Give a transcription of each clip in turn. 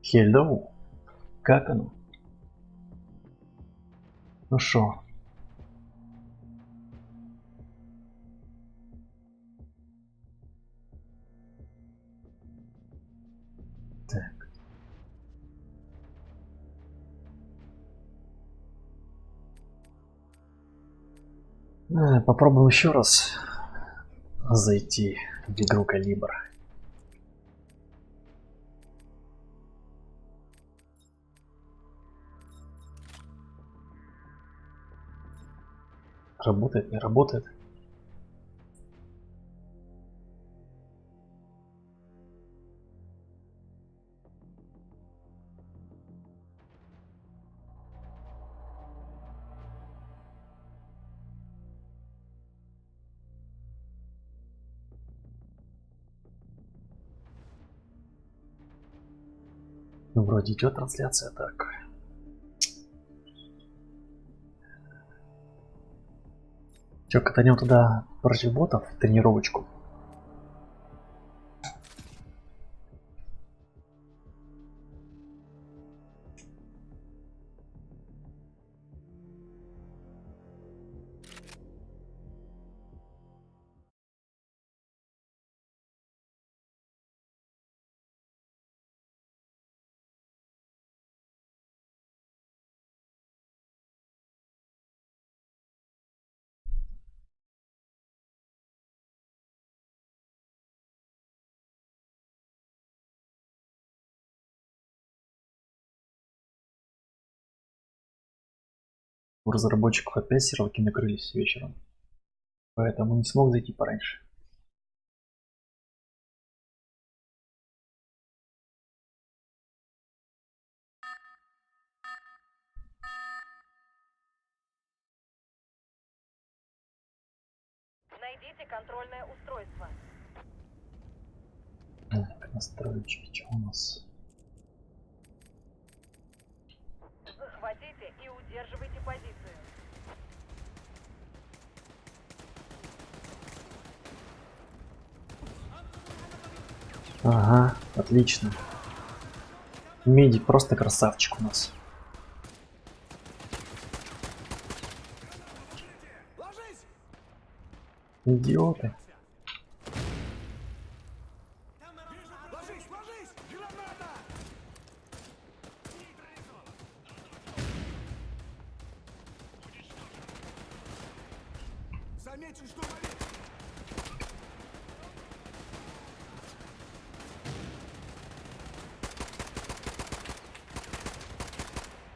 Хеллоу. Как оно? Ну шо? Так. Попробуем еще раз зайти в игру Калибр. Работает, не работает? Ну, вроде идет трансляция, так. Че, катанем туда против ботов тренировочку? У разработчиков опять серваки накрылись вечером, поэтому не смог зайти пораньше. Найдите контрольное устройство. Так, настройки, что у нас? Захватите и удерживайте позицию. Ага, отлично. Медик просто красавчик у нас. Идиоты. Замечен штурмовик!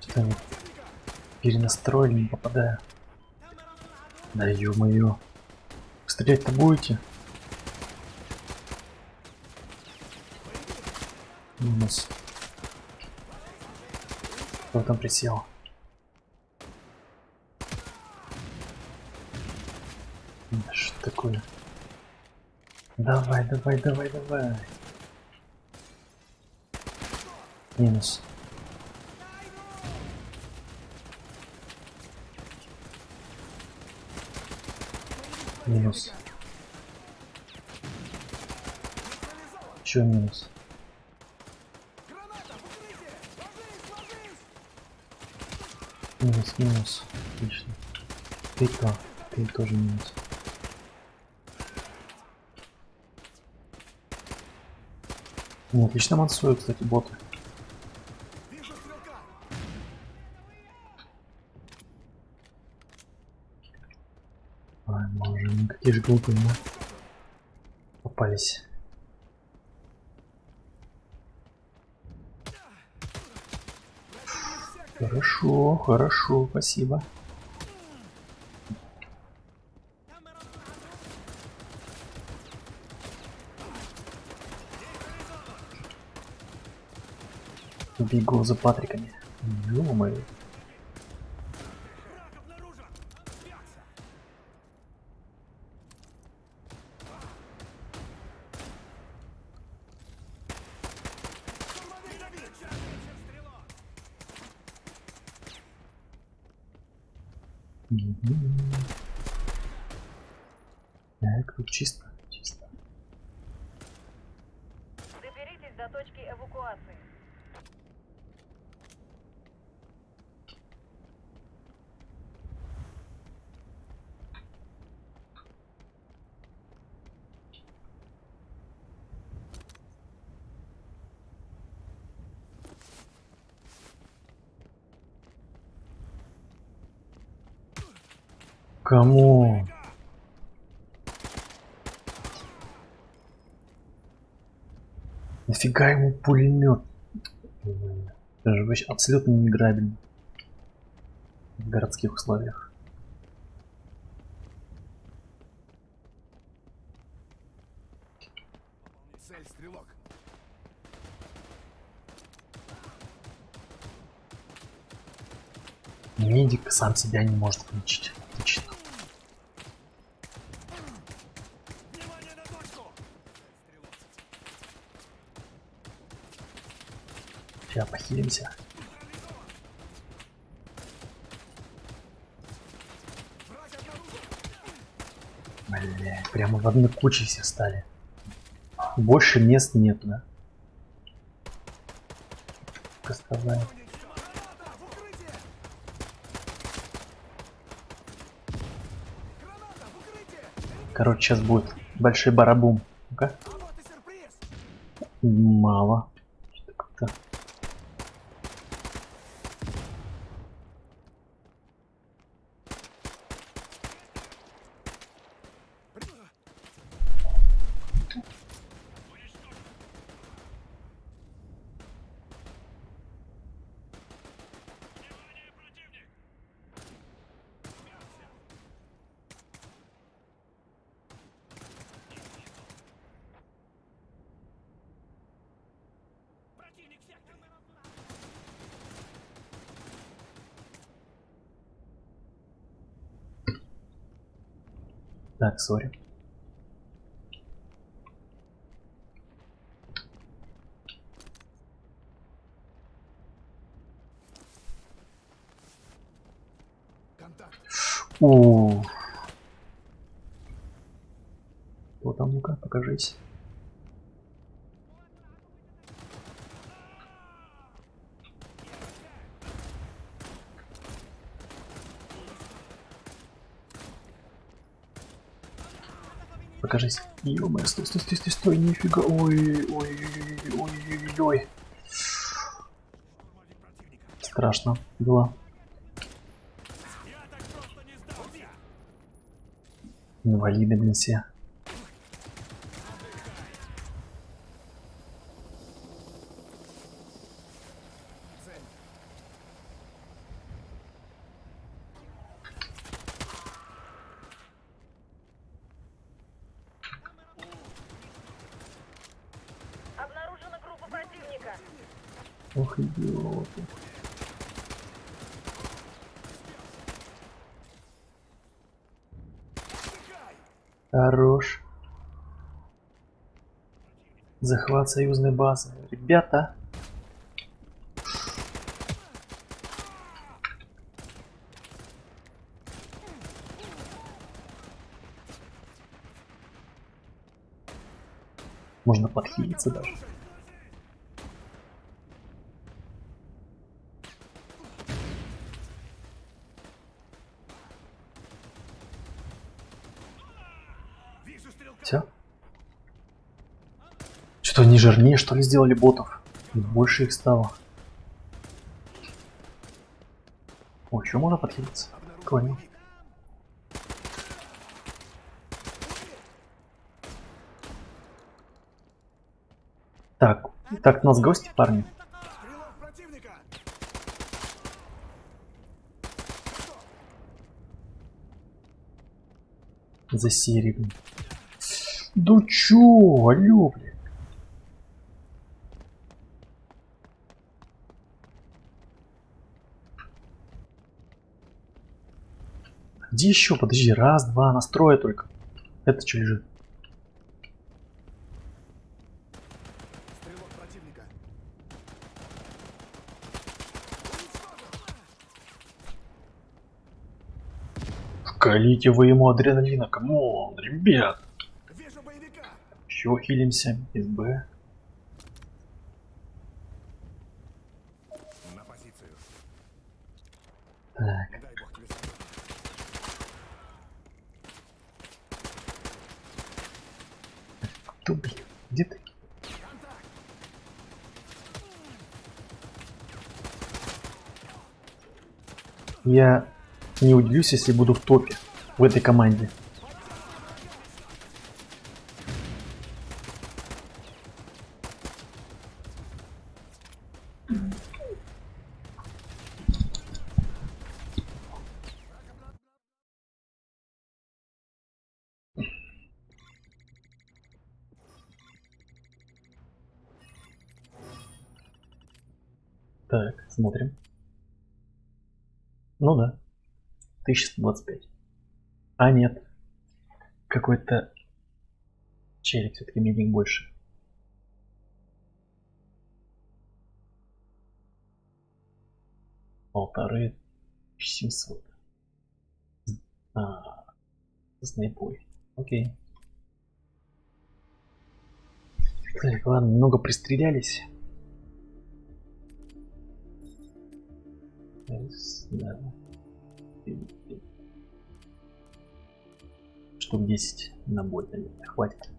Что они перенастроили, не попадаю. Да ё-моё. Стрелять-то будете? Минус. Кто там присел? Да что такое? Давай, давай, давай, давай. Минус. Минус. Еще минус. Граната! В укрытие! Ложись! Ложись! Минус, минус. Отлично. Ты то. Ты тоже минус. Ну, отлично мансуют, кстати, боты. Вижу стрелка! Ай, боже, ну какие же глупые, да? Попались. Хорошо, хорошо, спасибо. Бегу за Патриками. Ё-моё. Враг обнаружен! Связься! Штурмовик добит! Замечен стрелок! Мгм. Так, тут чисто, чисто. Доберитесь до точки эвакуации. Кому? Нафига ему пулемет? Это же вообще абсолютно неиграбельно в городских условиях. Цель, стрелок. Медик сам себя не может включить. Отлично. Внимание на точку! Стрелок. Сейчас похилимся. Враг обнаружен! Бля, прямо в одной куче все стали. Больше мест нету, да? Как сказать. Граната в укрытие! Граната в укрытие! Короче, сейчас будет большой барабум. Ну-ка. А вот и сюрприз! Мало. Что-то как-то. Противник в секторе! Так, сори. Контакт! У. Кто там, ну-ка, покажись. Покажись. Ё-моё, стой, стой, стой, стой, стой, нифига. Ой, ой, ой, ой, ой. Штурмовик противника! Страшно было. Я так просто не сдамся! Инвалиды, блин, все. Цель! Обнаружена группа противника. Ох, идиоты. Отдыхай! Хорош. Захват союзной базы. Ребята. Можно подхилиться даже. Вижу стрелка! Все? Что-то они жирнее, что ли, сделали ботов? Больше их стало. О, еще можно подхилиться? Обнаружен Прикольно. боевик. Так, так, у нас гости, парни. Стрелок противника! За серию, блин. Да чё, алё, блин. Где еще? Подожди, раз, два, настроя только. Это что лежит? Стрелок противника! Вкалите вы ему адреналина, камон, ребят. Вижу боевика! Еще хилимся, из Б. На позицию. Так, Дай бог тебе здоровья. кто, блин, где ты? Контакт! Я не удивлюсь, если буду в топе в этой команде. Так, смотрим. Ну да, 1125. А нет, какой-то челик все-таки медик больше. Полторы 700. А, снайпой. Окей. Так, ладно, немного пристрелялись. Да. Штук 10 на бой, наверное, хватит.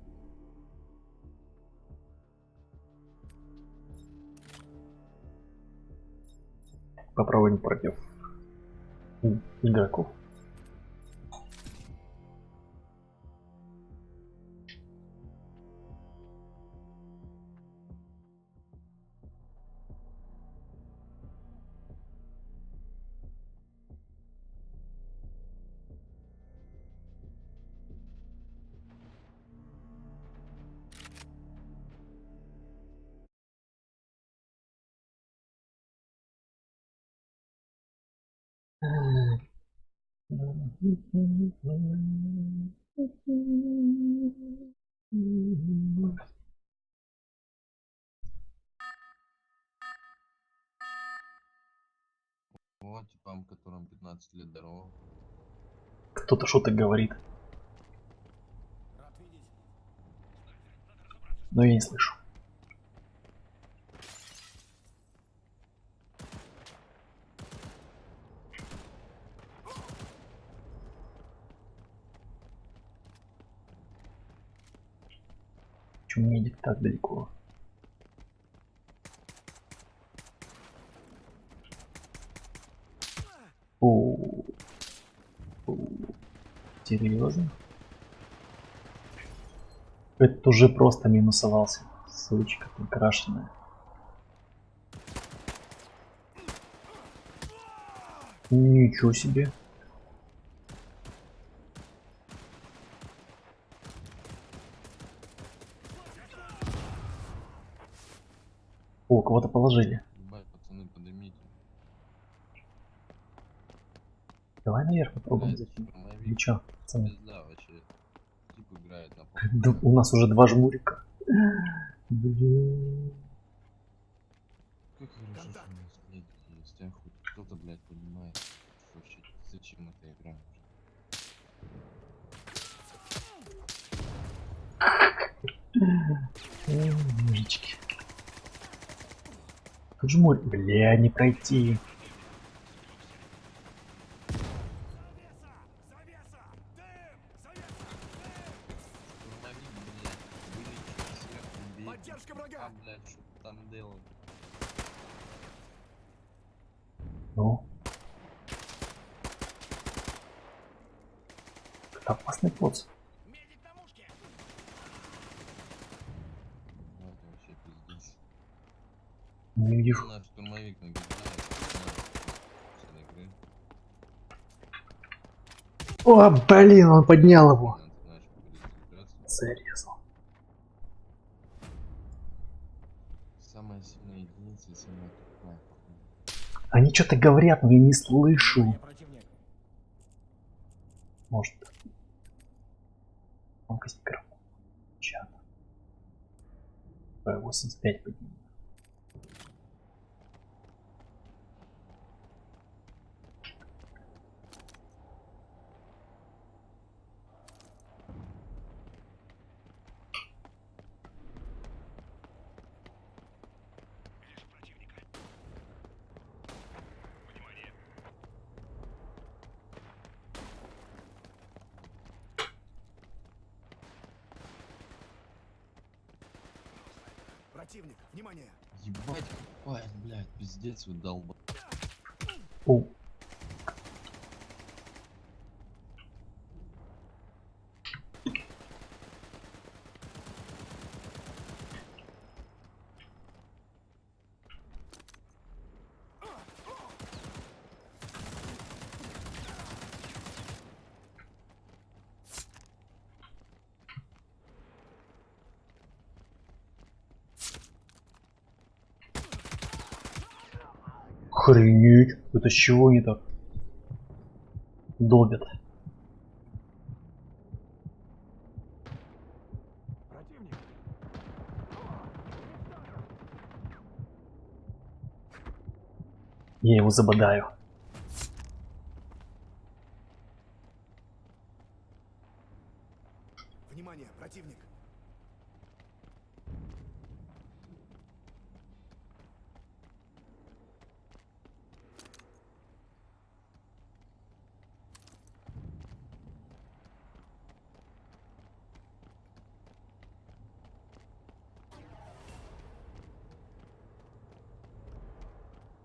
Попробуем против игроков. Вот, типам, которым 15 лет дорога. Кто-то что-то говорит, но я не слышу. Почему медик так далеко? О, серьезно? Это уже просто минусовался. Сучка крашеная. Ничего себе. О, кого-то положили. Ебать, пацаны, поднимите. Давай наверх попробуем Блядь, зайти. штурмовик. Ну чё, пацаны? Пизда вообще. Тип играет на Да, у нас уже 2 жмурика. Блин. Как хорошо, что у нас, блядь, есть, а хоть кто-то, блядь, понимает, что вообще, зачем эта игра нужна. Мужички. Тут жмурь. Бля, не пройти. Штурмовик, блядь, вылечить сверху, бей. Поддержка врага! А, блядь, что ты там делал? Ну. Это опасный поц. Медик на мушке! Ну, это вообще пиздец. Не видишь. Наш штурмовик нагибает, с игры. О, блин, он поднял его. Надо, знаешь, перезагружаться. Зарезал. Самая сильная единица и самая тупая, походу. Они что-то говорят, но я не слышу. Внимание, противник! Может. Громкость микрофона. Чат. 85 поднимем. Вижу противника. Внимание! Противник, внимание! Ебать, какая, блядь, пиздец вы долба. О, Охренеть, это с чего они так долбят? Противник. Я его забодаю. Внимание, противник.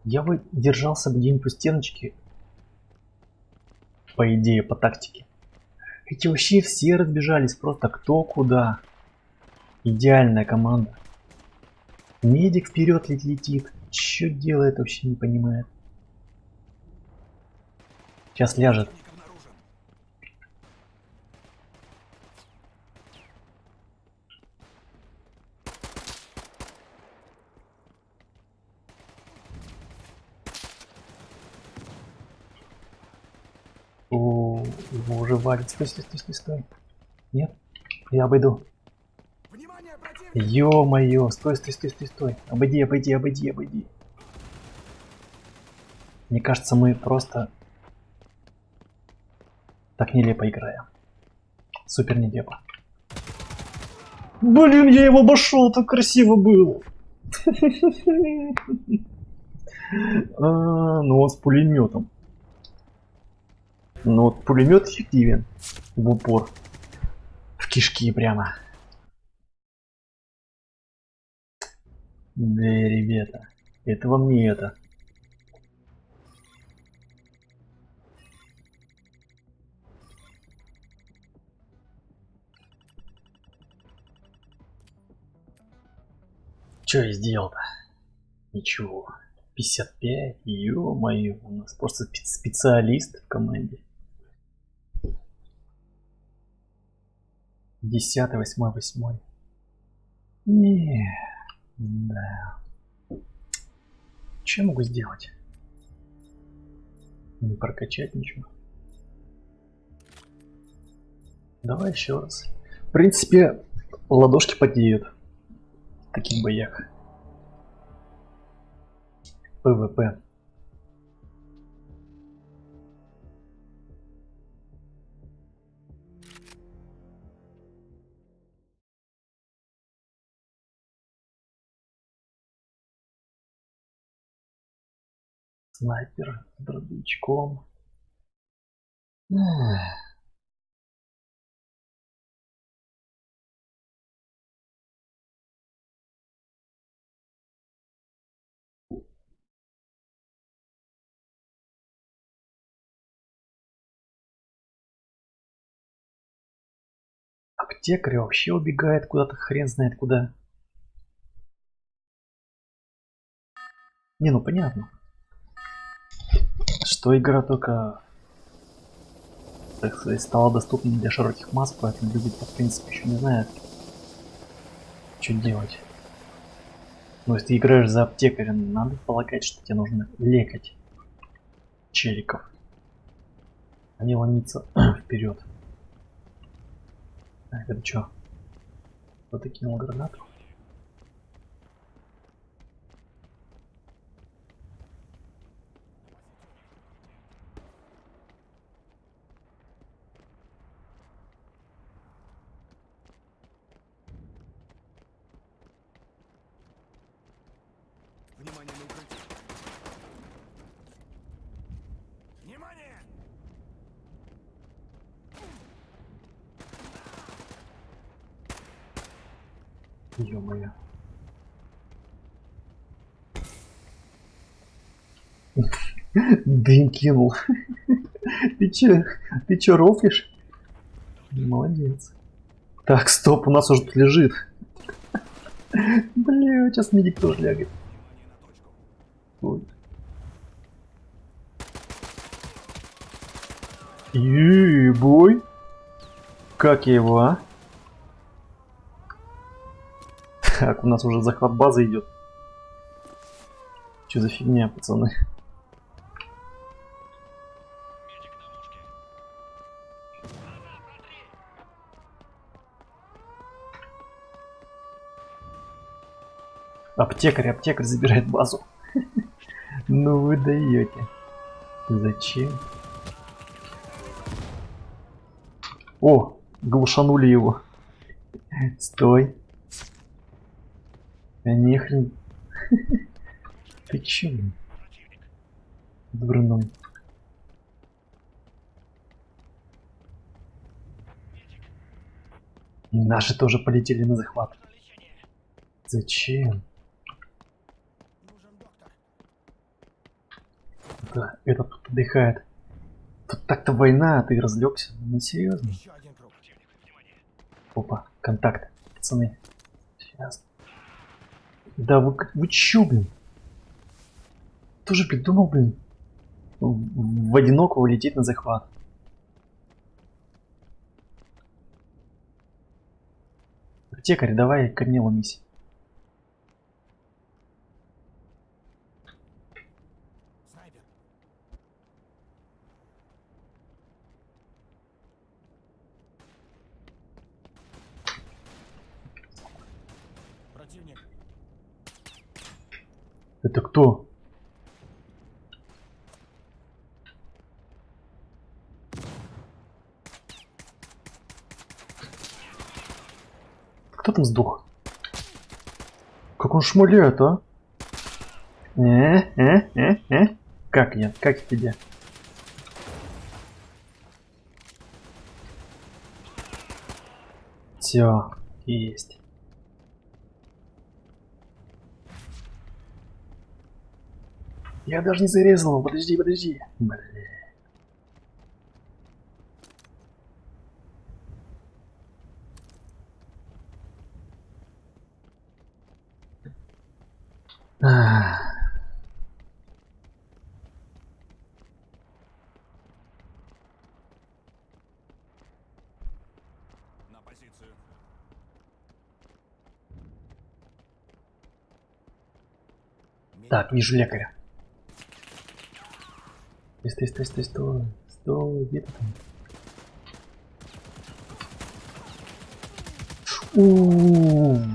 Я бы держался где-нибудь у стеночки. По идее, по тактике. Эти вообще все разбежались просто кто куда. Идеальная команда. Медик вперед летит. Что делает, вообще не понимает. Сейчас ляжет. Противник обнаружен. О, его уже валит. Стой, стой, стой, стой, стой. Нет? Я обойду. Внимание, противник. Ё-моё, стой, стой, стой, стой, стой. Обойди, обойди, обойди, обойди. Мне кажется, мы просто так нелепо играем. Супер нелепо. Блин, я его обошел, так красиво было. Ну он с пулеметом. Ну вот пулемет эффективен. В упор. В кишки прямо. Да, ребята. Это вам не это. Чё я сделал-то? Ничего. 55, ё-моё, у нас просто специалист в команде. 10, 8, 8. Не, да. Что я могу сделать? Не прокачать ничего. Давай еще раз. В принципе, ладошки потеют в таких боях. ПВП. Снайпер с дробовичком. Аптекарь вообще убегает куда-то, хрен знает куда. Не, ну понятно, что игра только, так сказать, стала доступна для широких масс, поэтому люди в принципе еще не знают, что делать. Но если ты играешь за аптекаря, надо полагать, что тебе нужно лекать челиков, а не ломиться вперед. Так, это что? Кто-то кинул гранату? Внимание на укрытие. Внимание! Ё-моё. Дым кинул. Ты чё рофлишь? Молодец. Так, стоп, у нас уже тут лежит. Бля, сейчас медик тоже лягает. Внимание на точку. Ой. Ебой. Как я его, а? Так, у нас уже захват базы идет. Что за фигня, пацаны? Аптекарь, аптекарь забирает базу. Ну вы даете. Зачем? О, глушанули его. Стой. А нехрен. Ты чё, блин? Дурной. И наши тоже полетели на захват. Зачем? Да, этот тут отдыхает. Тут так-то война, а ты разлегся. Ну серьезно? Еще один круг. Опа, контакт, пацаны. Сейчас. Да вы чё, блин? Тоже придумал, блин, в одинокого лететь на захват. Аптекарь, давай ко мне ломись. Снайпер. Противник. Это кто? Кто там сдох? Как он шмаляет, а? Как я? Как тебе? Все, есть. Я даже не зарезал его. Подожди, подожди. Блин. Ах. На позицию. Так, вижу лекаря. Стой, стой, стой, стой. Стой, где ты там?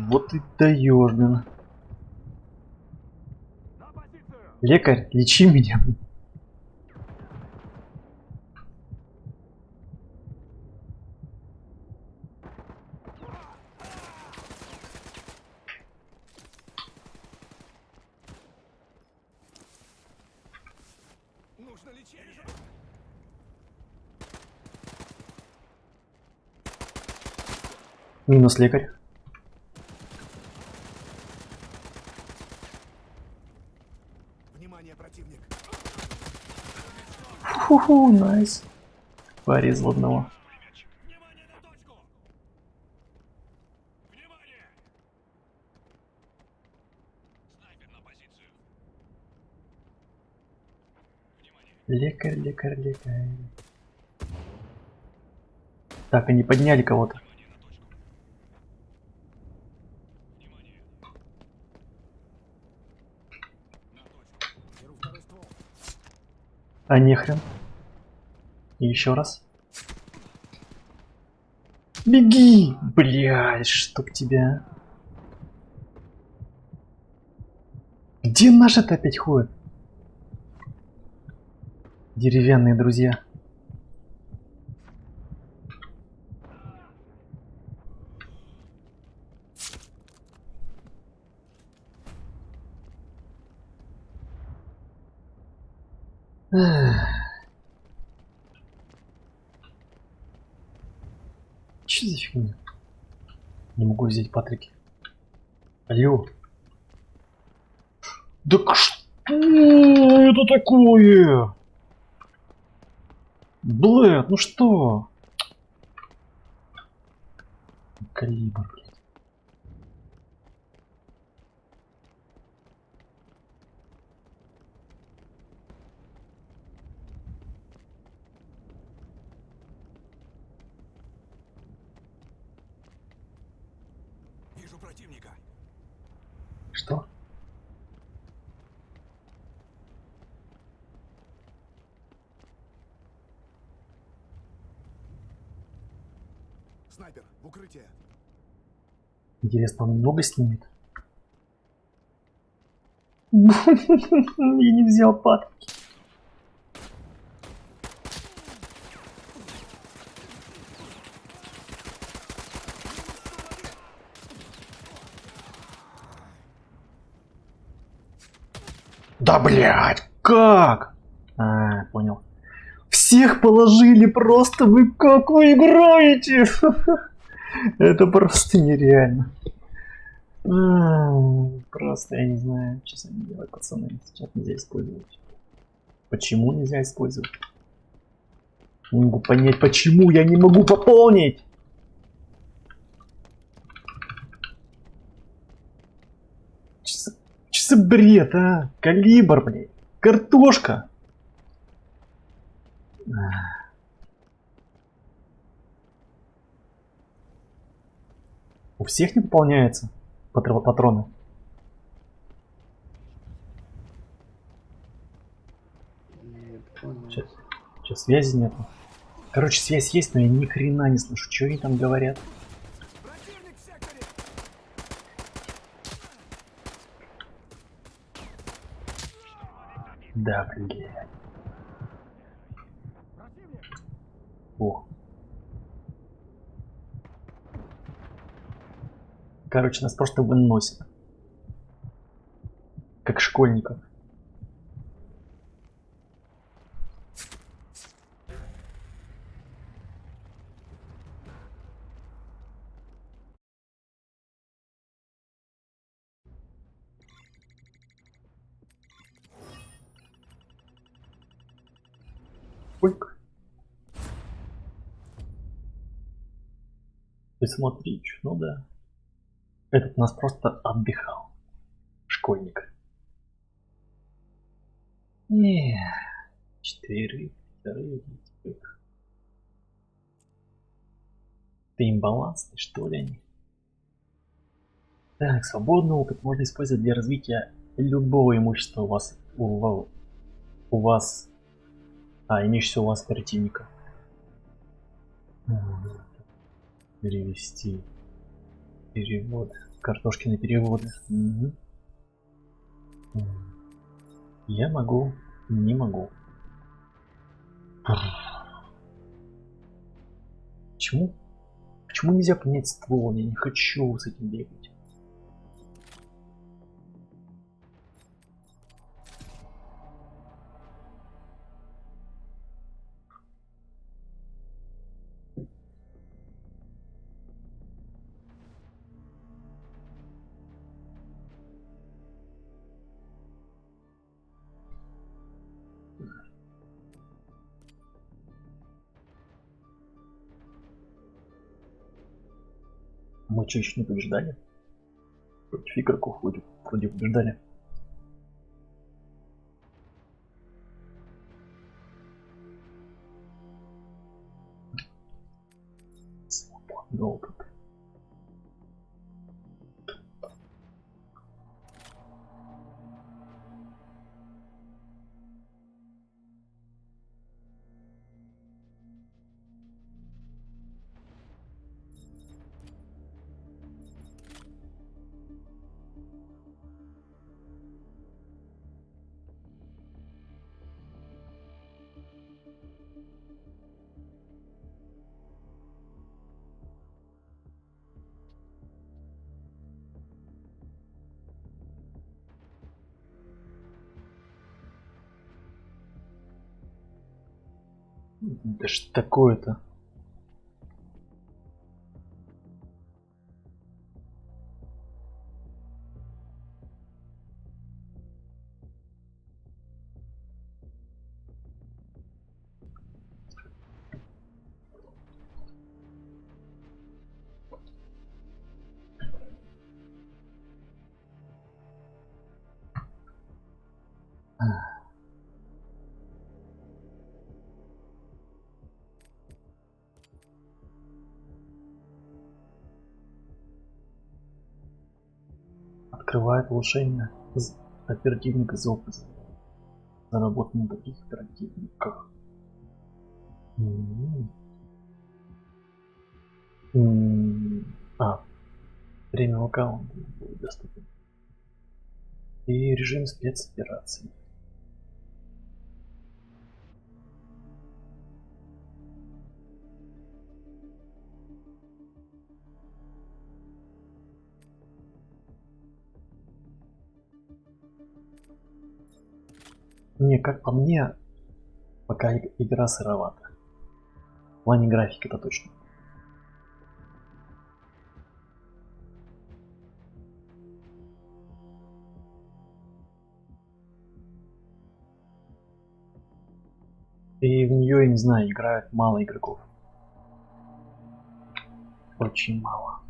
Вот ты даешь, блин. На позицию. Лекарь, лечи меня. Нужно лечение. Минус лекарь. Внимание, противник. Фу-фу, найс. Порезал одного. Внимание на точку. Внимание. Снайпер на позицию. Внимание. Лекарь, лекарь, лекарь. Так, они подняли кого-то. Внимание на точку. Внимание. На точку. Беру второй ствол. А нехрен. И еще раз. Беги! Блядь, чтоб тебя. Где наши-то опять ходят? Деревянные друзья. Че за фигня? Не могу взять Патрики. Алло. Да что это такое? Блэд, ну что? Калибр, блядь. Вижу противника. Что? Снайпер, в укрытие. Интересно, он много снимет? Я не взял патки. Да блять, как? А, понял. Всех положили просто, вы как вы играете? Это просто нереально. Просто я не знаю, что с ними делать, пацаны. Сейчас нельзя использовать. Почему нельзя использовать? Не могу понять, почему я не могу пополнить. Что за бред, а? Калибр, блядь. Картошка. У всех не пополняется патроны. Нет, понял. Сейчас связи нету. Короче, связь есть, но я ни хрена не слышу, что они там говорят. Противник в секторе! Да, блядь. О. Короче, нас просто выносят. Как школьников. Сколько? Ты смотри, ну да. Этот нас просто отдыхал. Школьник. Не, 4, 2, ты имбалансный, что ли, они? Так, свободный опыт можно использовать для развития любого имущества у вас, имеющегося у вас оперативника. Перевести. Перевод. Картошкины переводы. Угу. Я могу. Не могу. Почему? Почему нельзя поменять ствол? Я не хочу с этим бегать. Мы что, еще не побеждали? Против игроков вроде побеждали. Свободный опыт. Да что такое-то? Открывает улучшение оперативника за опыт. Заработан на других оперативниках. А, премиум аккаунт будет доступен. И режим спецопераций. Не, как по мне, пока игра сыровата. В плане графики это точно. И в нее, я не знаю, играют мало игроков. Очень мало.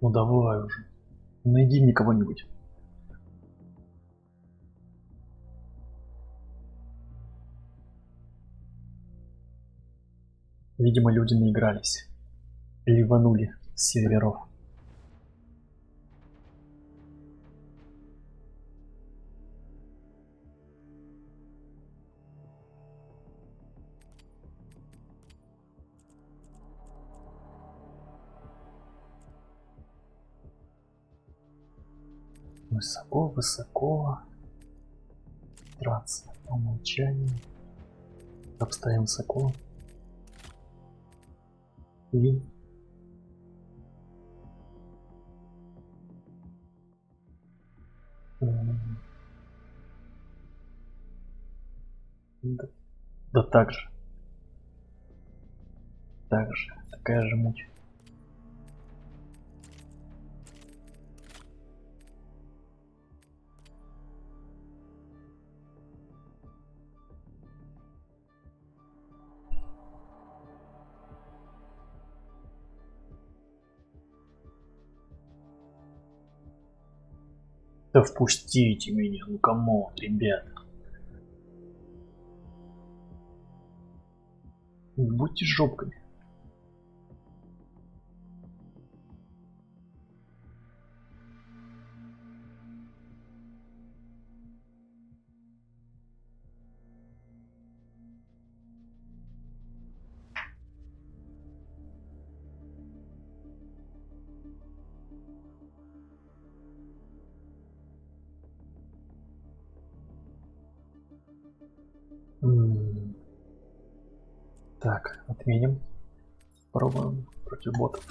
Ну давай уже. Найди мне кого-нибудь. Видимо, люди наигрались. Ливанули с серверов. Высоко, высоко. Траться по умолчанию. Обставим высоко. И... Да так же. Так же. Такая же муть. Да впустите меня, ну камон, ребят. Не будьте жопками. Так, отменим. Пробуем против ботов.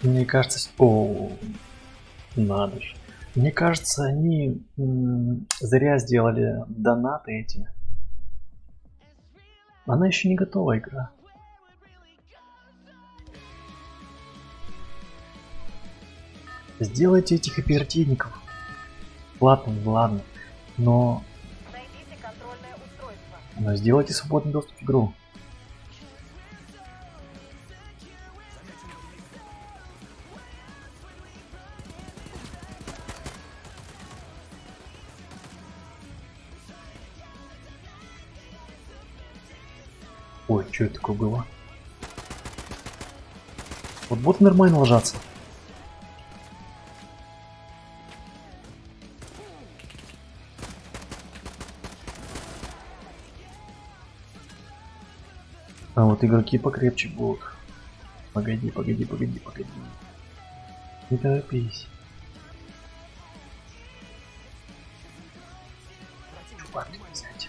Мне кажется, надо же. Мне кажется, они зря сделали донаты эти. Она еще не готова, игра. Сделайте этих оперативников. Ладно, ладно. Но Найдите контрольное устройство. сделайте свободный доступ в игру. Ой, что это такое было? Вот боты нормально ложатся. А вот игроки покрепче будут. Погоди, погоди, погоди, погоди. Не торопись. Чувак, взять.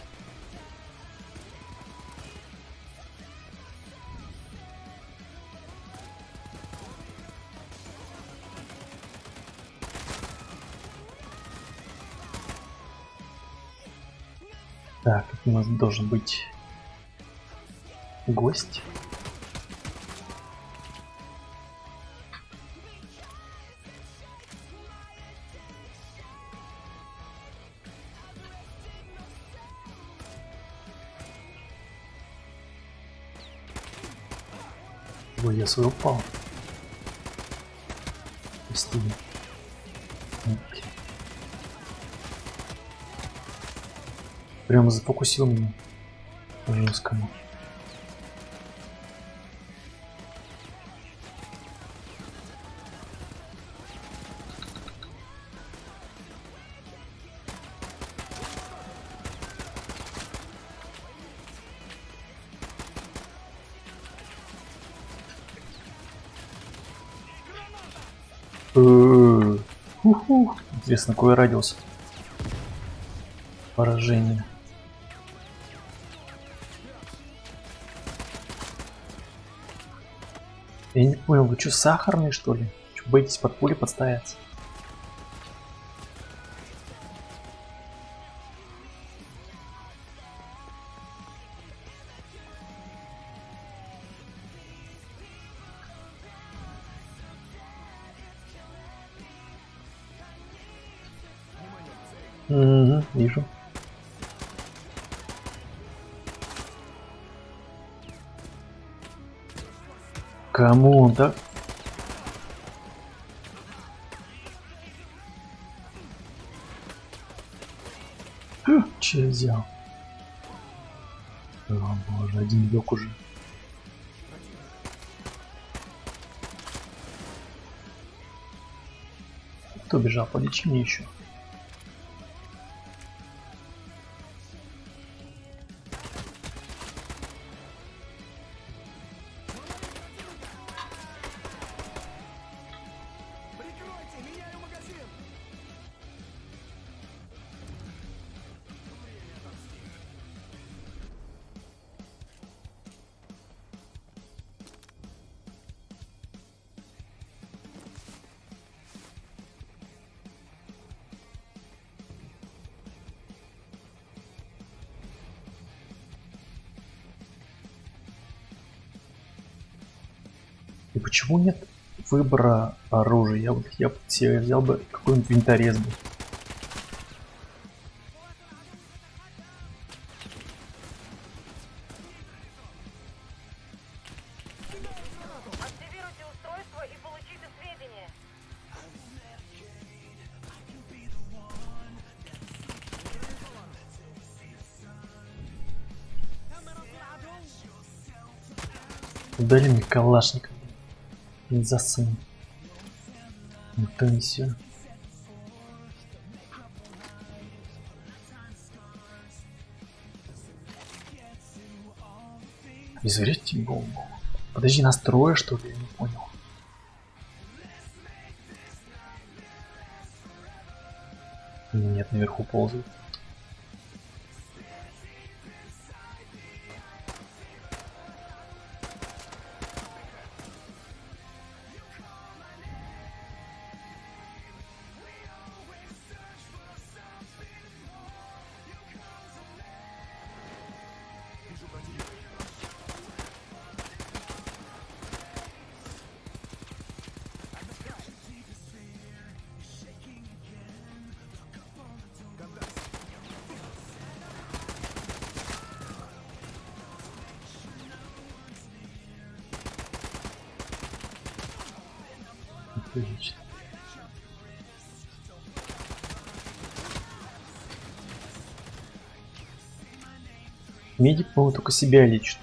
Так, тут у нас должен быть гость. Ой, я свой упал. Прости. Окей. Прямо зафокусил меня. Жесткому. Уху. Интересно, какой радиус поражения. Я не понял, вы что, сахарные что ли? Что, боитесь под пули подставиться? Угу, вижу. Кому он так? Че я взял? О боже, один лег уже. Кто бежал? Полечи мне еще. Прикройте, меняю магазин! И почему нет выбора оружия? Я бы себе взял бы какой-нибудь винторез бы. Активируйте устройство и получите сведения. Удали мне калашников. Не засунь. Никто не все. Изверьте бомбу. Подожди, настроя что ли? Я не понял. Нет, наверху ползает. Отлично. Медик, по-моему, только себя лечит.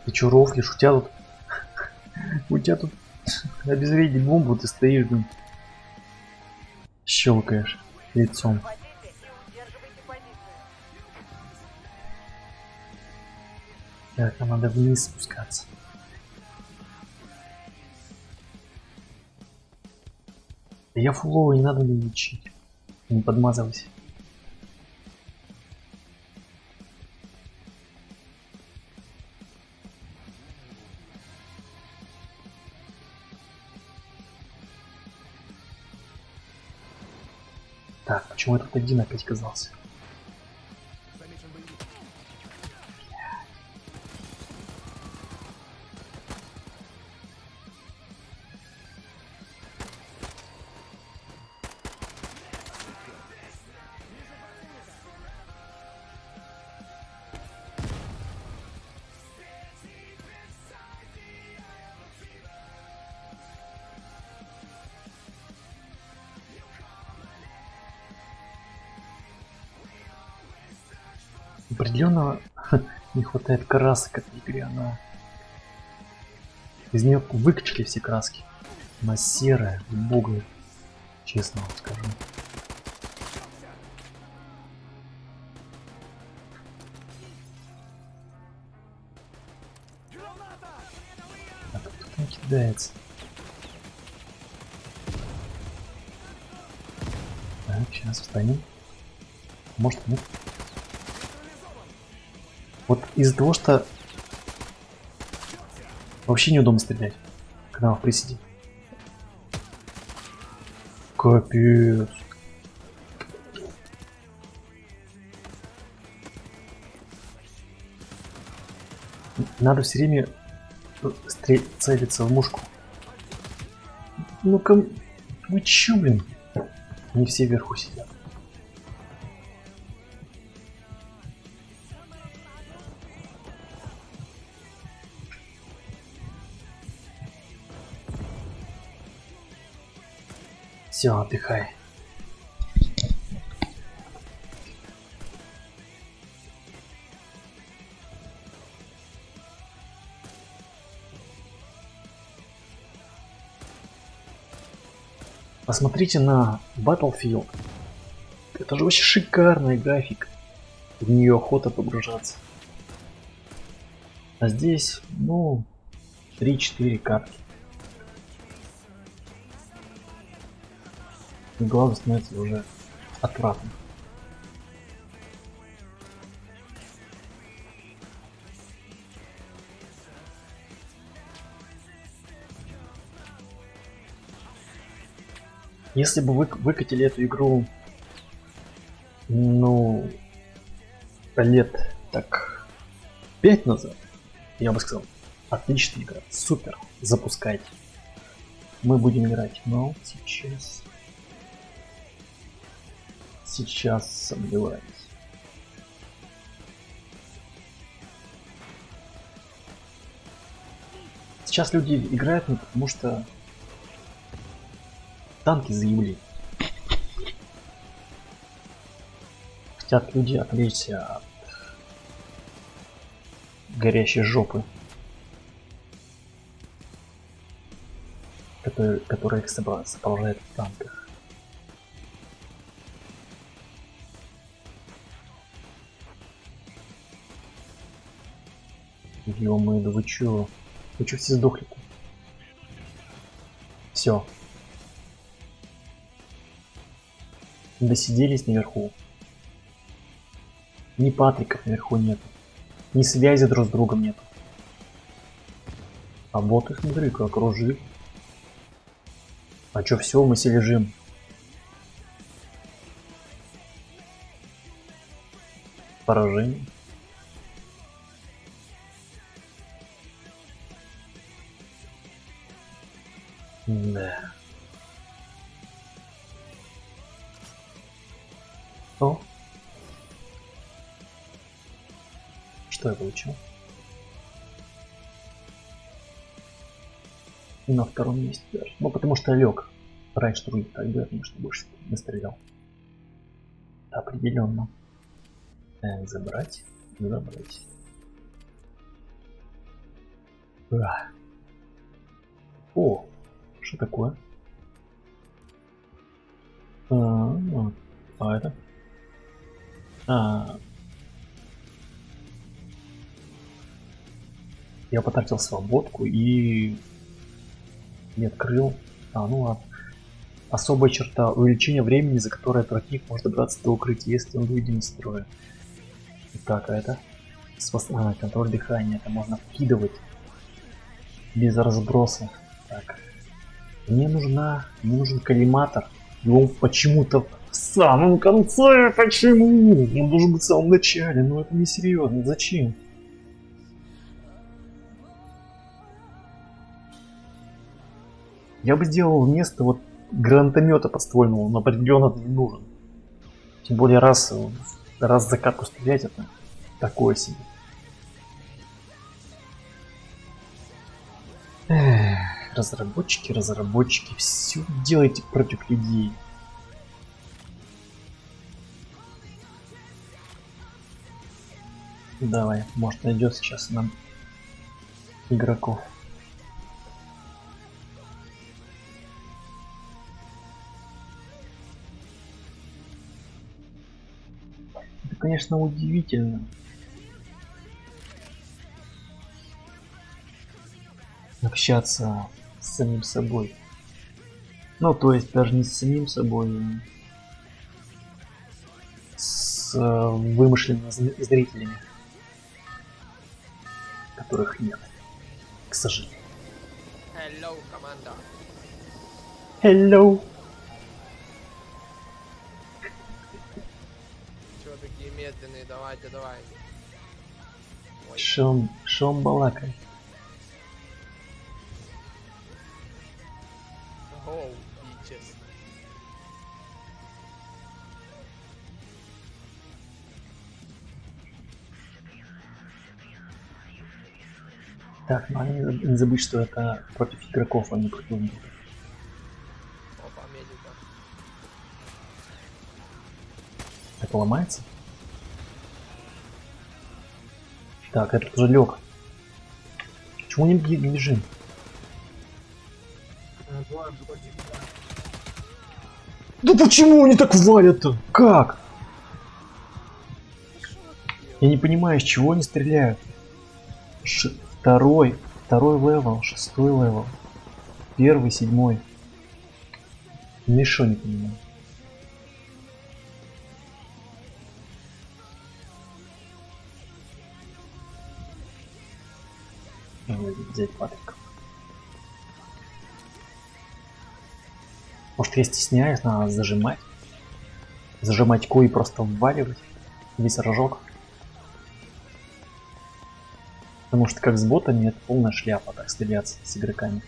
Ты чё рофлишь? У тебя тут... У тебя тут обезвредить бомбу, ты стоишь, блин. Щелкаешь лицом. Хватите и удерживайте позицию. Так, нам надо вниз спускаться. Да я фуловый, не надо мне лечить. Не подмазывайся. Так, почему я тут один опять оказался? Замечен боевик. Определенно не хватает красок этой игре, она... Из нее выкачали все краски. Она серая, убогая, честно вам скажу. А тут кто-то не кидается. Так, сейчас встанем. Может нет. Вот из-за того, что вообще неудобно стрелять, когда в приседе. Капец. Надо все время целиться в мушку. Ну-ка, вы чё, блин? Не все вверху сидят. Все, отдыхай. Посмотрите на Battlefield. Это же вообще шикарная графика. В нее охота погружаться. А здесь, ну, 3-4 катки. И главное становится уже отвратно. Если бы вы выкатили эту игру, ну, лет так 5 назад, я бы сказал, отличная игра, супер, запускайте. Мы будем играть, но сейчас сомневаюсь. Сейчас люди играют, ну, потому что танки заебли. Хотят люди отвлечься от горящей жопы, которая их сопровождает в танках. Ё-моё, да вы чё? Вы чё все сдохли-то? Все. Досиделись наверху. Ни Патриков наверху нет. Ни связи друг с другом нет. А боты, смотри, как кружит. А чё, все, мы все лежим. Поражение. Да. О. Что я получил? На втором месте даже. Ну, потому что лег. Раньше вроде так было, потому что больше настрелял. Определенно. Так, забрать. Забрать. А. О, что такое? А это? А. Я потратил свободку и не открыл. Ну ладно. Особая черта — увеличение времени, за которое противник может добраться до укрытия, если он выведен из строя. Так, а это? Контроль дыхания. Это можно вкидывать без разброса. Так. Мне нужен коллиматор. И он почему-то в самом конце. Почему? Он должен быть в самом начале. Ну это несерьезно. Зачем? Я бы сделал вместо вот гранатомета подствольного, но определенно не нужен. Тем более раз за катку стрелять — это такое себе. Эх, разработчики, все делайте против людей. Давай, может, найдет сейчас нам игроков. Это, конечно, удивительно. Общаться с самим собой. Ну, то есть даже не с самим собой, а с вымышленными зрителями, которых нет, к сожалению. Hello, команда. Hello. Чего такие медленные? Давайте. Ой, Шон балакай. оу, бичес. Так, ну не забыть, что это против игроков, а не против них. Опа, медика. Это ломается? Так, этот уже лег. Почему не бежим? Да почему они так валят-то? Как? Я не понимаю, с чего они стреляют. Второй левел, 6-й левел, 1-й, 7-й. Ничего не понимаю. Надо взять Патрика. Может, я стесняюсь, надо зажимать. Зажимать Q и просто вваливать весь рожок. Потому что как с ботами это полная шляпа, так стреляться с игроками.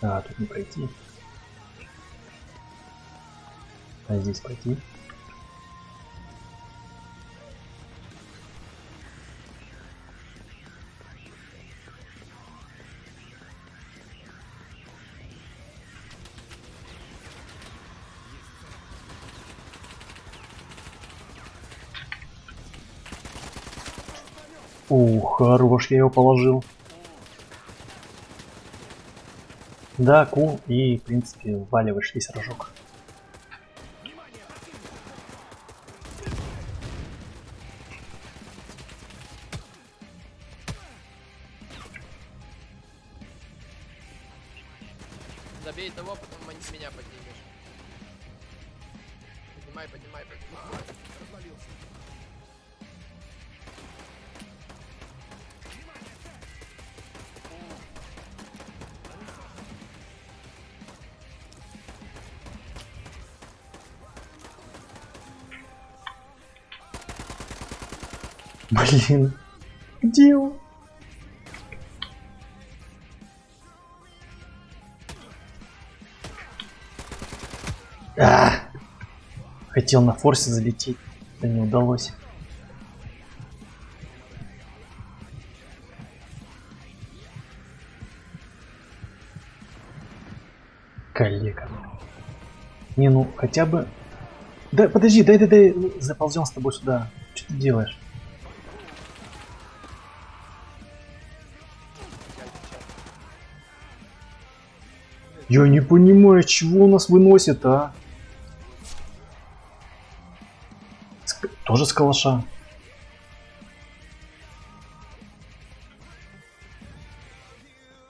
А, тут не пройти. А здесь пройти. Хорош, я его положил. Да, Q и, в принципе, вваливаешь весь рожок. Забей того, потом меня поднимешь. Поднимай. Развалился. Блин. Где он? Хотел на форсе залететь, да не удалось. Коллега. Не, ну хотя бы... Да подожди, дай, заползем с тобой сюда. Что ты делаешь? Я не понимаю, чего у нас выносит, а? Тоже с калаша.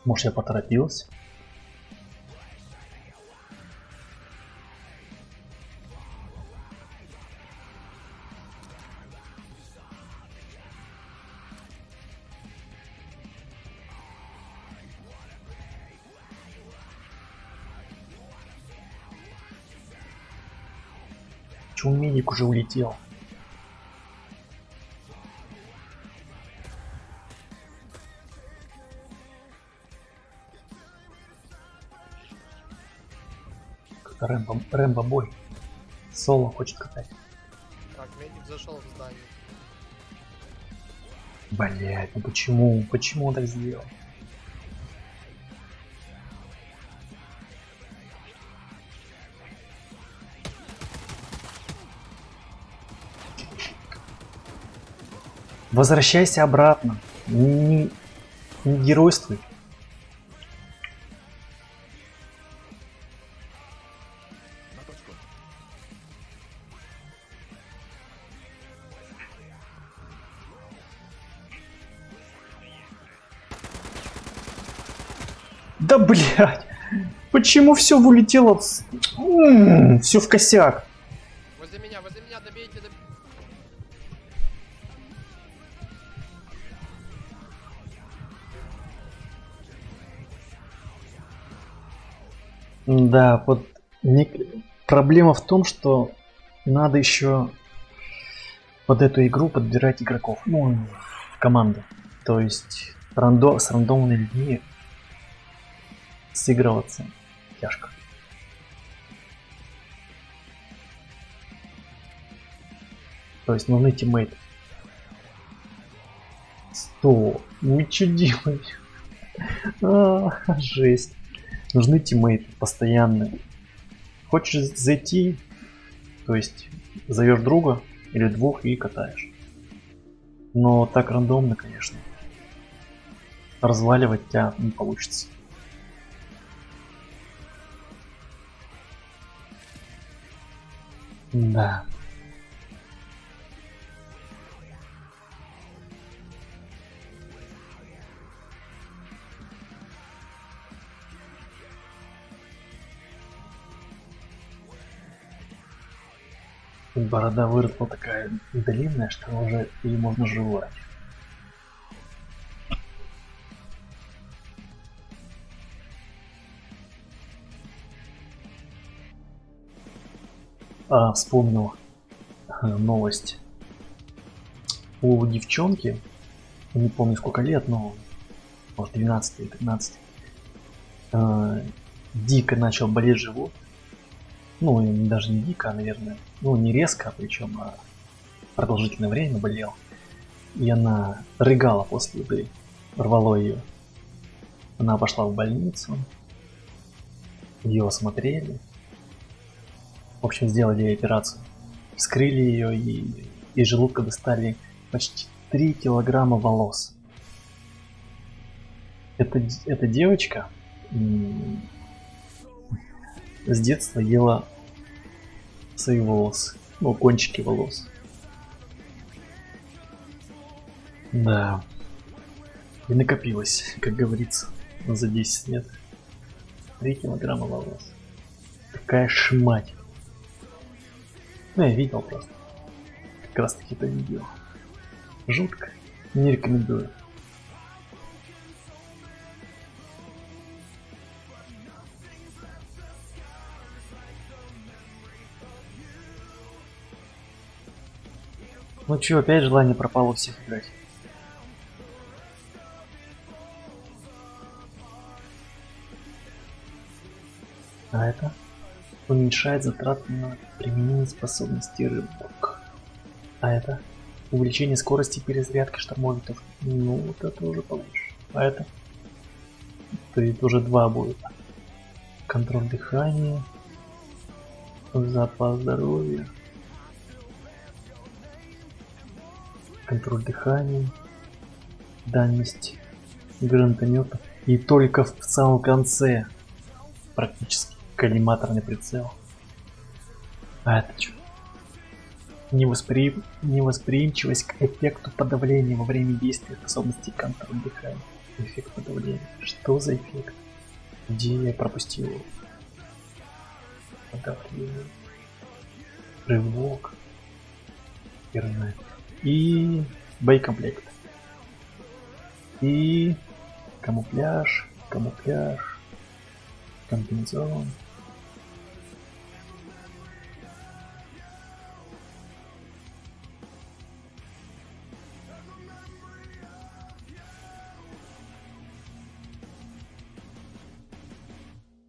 Может, я поторопилась? Чё, медик уже улетел? Как-то Рэмбо бой. Соло хочет катать. Так, медик зашел в здание. Блять, ну почему? Почему он так сделал? Возвращайся обратно. Не геройствуй. На точку. Да блять! Почему все вылетело? Все в косяк. Возле меня, добейте, добейте. Да, вот проблема в том, что надо еще под эту игру подбирать игроков, ну, в команду. То есть с рандомными людьми сыгрываться тяжко. То есть нужны тиммейты. 100. Вы что делаете? Жесть. Нужны тиммейты постоянные. Хочешь зайти, то есть зовешь друга или двух и катаешь. Но так рандомно, конечно. Разваливать тебя не получится. Да. Борода выросла такая длинная, что уже ее можно жевать. Вспомнил новость. У девчонки, не помню сколько лет, но может 12 или 13, дико начал болеть живот. Ну, и даже не дико, а, наверное, ну, не резко, причем продолжительное время болел. И она рыгала после еды, рвало ее. Она пошла в больницу, ее осмотрели. В общем, сделали ей операцию. Вскрыли ее и из желудка достали почти 3 килограмма волос. Эта девочка с детства ела свои волосы, ну, кончики волос. Да. И накопилось, как говорится, за 10 лет. 3 килограмма волос. Такая шмать. Ну, я видел просто. Как раз таки это видео. Жутко. Не рекомендую. Ну чё, опять желание пропало у всех играть. А это уменьшает затраты на применение способности рыбок. А это увеличение скорости перезарядки штормовиков. Ну, вот это уже получше. А это? То есть уже 2 будет. Контроль дыхания. Запас здоровья. Контроль дыхания. Дальность гранатомета. И только в самом конце практически коллиматорный прицел. А это что? Невосприимчивость к эффекту подавления во время действия способности контр-дыхания. Эффект подавления. Что за эффект? Где я пропустил его? Подавление. Рывок. Херня. И боекомплект. И камуфляж. Комбинезон.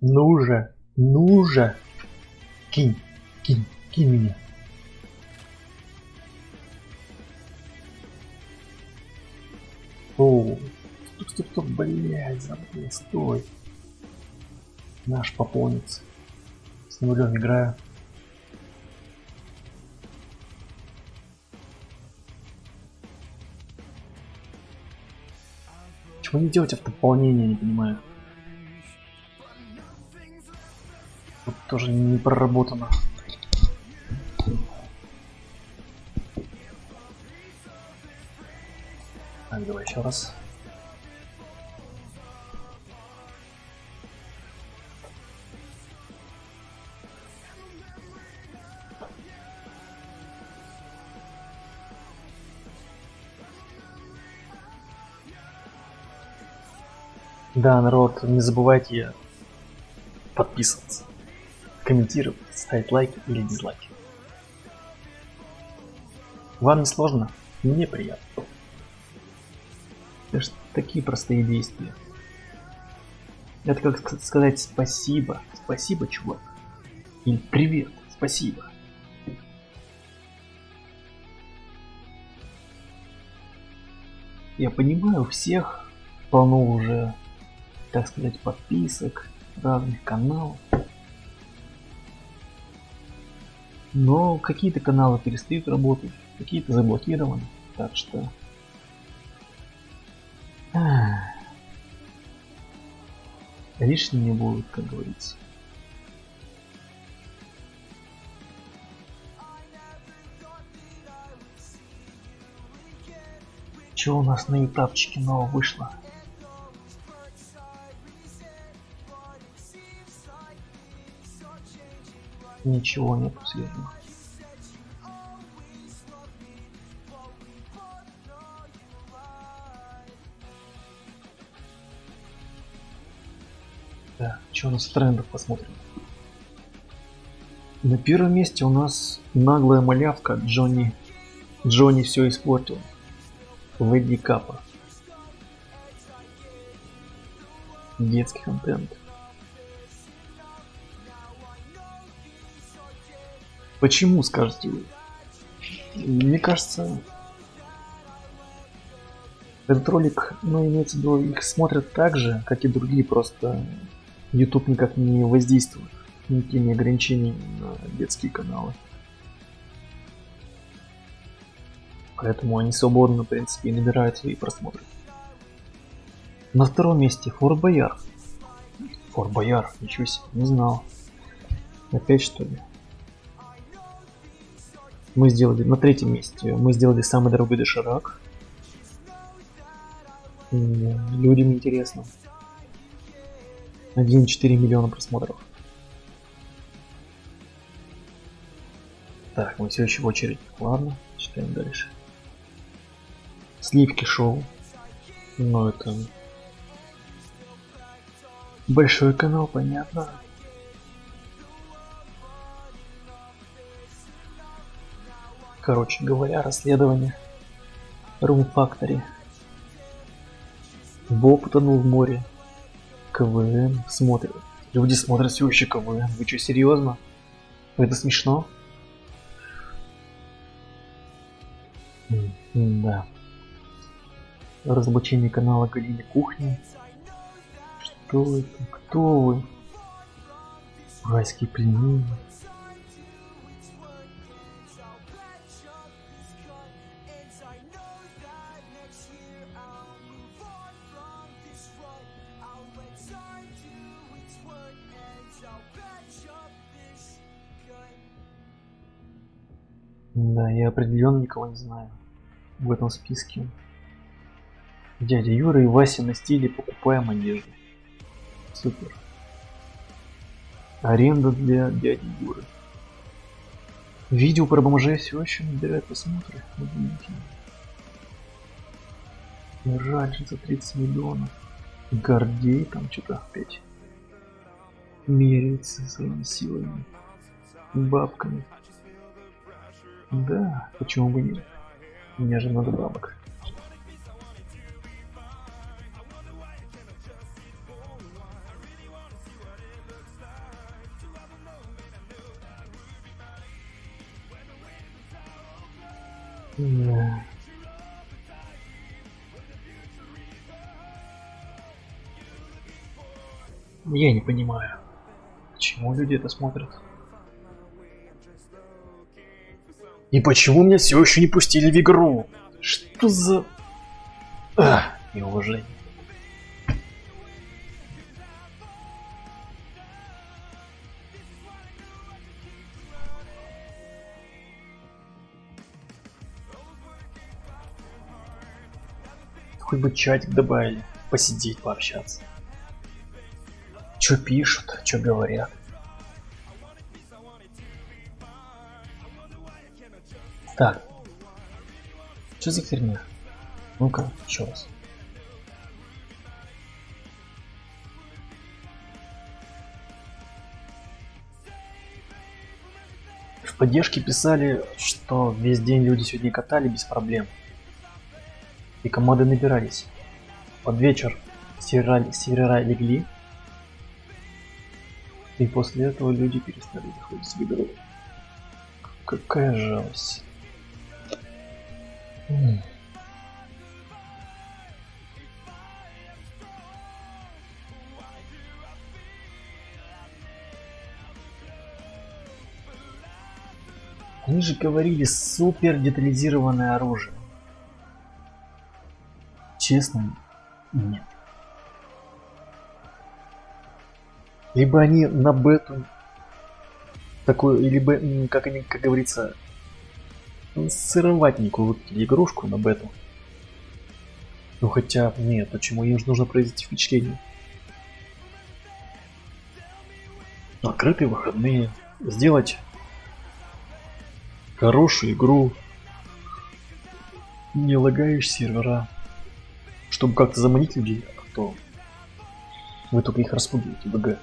Ну же. Кинь меня. О, стоп, блядь, забыл, стой. Наш пополнится. С нулем играю. Чего не делать автопополнение, не понимаю. Тут тоже не проработано. Так, давай еще раз. Да, народ, не забывайте подписываться, комментировать, ставить лайки или дизлайки. Вам не сложно? Мне приятно. Это ж такие простые действия. Это как сказать спасибо. Спасибо, чувак. Или привет. Спасибо. Я понимаю, у всех полно уже, так сказать, подписок, разных каналов. Но какие-то каналы перестают работать, какие-то заблокированы. Так что... лишними будут, как говорится. Что у нас на ютабчике нового вышло? Ничего нету свежего. Так, что у нас в трендах, посмотрим. На первом месте у нас наглая малявка Джонни все испортил. Леди Капа. Детский контент. Почему, скажете вы? Мне кажется, этот ролик, ну, имеется в виду, их смотрят так же, как и другие, просто YouTube никак не воздействует никакими ограничениями на детские каналы. Поэтому они свободно, в принципе, и набирают свои просмотры. На втором месте Форт Боярд. Форт Боярд, ничего себе, не знал. Опять что ли? Мы сделали на третьем месте. Мы сделали самый дорогой доширак. Людям интересно. 1,4 миллиона просмотров. Так, мы все еще в очереди. Ладно, читаем дальше. Сливки шоу. Но это большой канал, понятно. Короче говоря, расследование. Room Factory. Боб утонул в море. КВН смотрят. Люди смотрят все еще КВН. Вы что, серьезно? Это смешно? Да. Разоблачение канала Галины Кухни. Что это? Кто вы? Райские пельмени. Да, я определенно никого не знаю в этом списке. Дядя Юра и Вася на стиле покупаем одежду. Супер. Аренда для дяди Юры. Видео про бомжей все еще набирает просмотры. Удивительно. Раньше за 30 миллионов. Гордей там что-то опять меряется своими силами, бабками. Да, почему бы нет? Мне же надо бабок. Да. Я не понимаю, почему люди это смотрят. И почему меня все еще не пустили в игру? Что за... неуважение. Хоть бы чатик добавили, посидеть, пообщаться. Чё пишут, чё говорят. Так. Что за херня? Ну-ка, еще раз. В поддержке писали, что весь день люди сегодня катали без проблем. И команды набирались. Под вечер сервера легли. И после этого люди перестали заходить в игру. Какая жалость. Они же говорили супер детализированное оружие. Честно, нет. Либо они на бету такую, либо, как говорится, сыроватенькую выкатили игрушку на бету. Ну хотя, нет, почему им же нужно произвести впечатление? Открытые выходные, сделать хорошую игру, не лагаешь сервера, чтобы как-то заманить людей, а то вы только их распугиваете, БГ.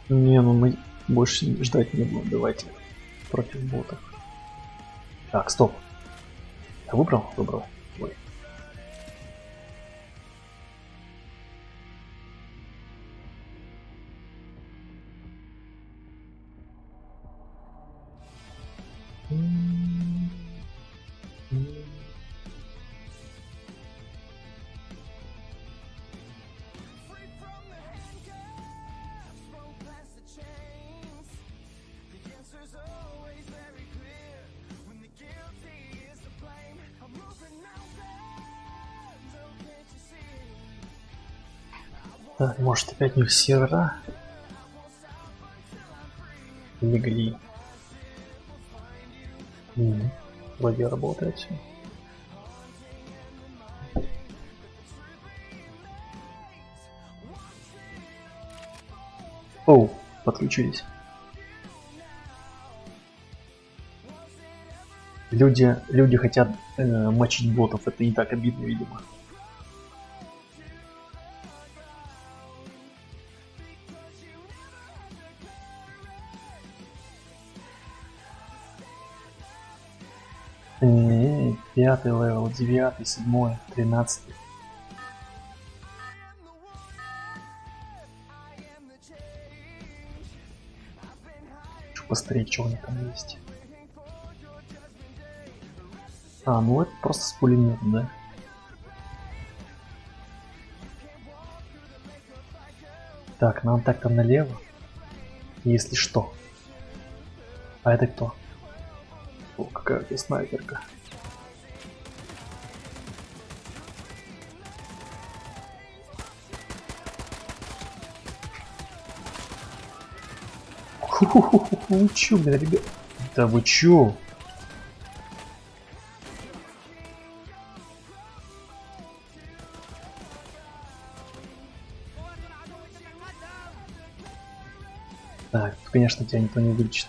Не, ну мы больше ждать не будем, давайте против ботов. Так, стоп. Я выбрал? Выбрал. Ой. Так, может опять не в сервера легли. Вроде работает все. Оу, подключились. Люди хотят мочить ботов, это не так обидно, видимо. Пятый левел, 9, 7, 13. Хочу посмотреть, что у них там есть. А, ну это просто с пулеметом, да? Так, нам так-то налево. Если что. А это кто? О, какая-то снайперка. Вы чё, блин, ребят? Да вы чё? Так, тут, конечно, тебя никто не вылечит.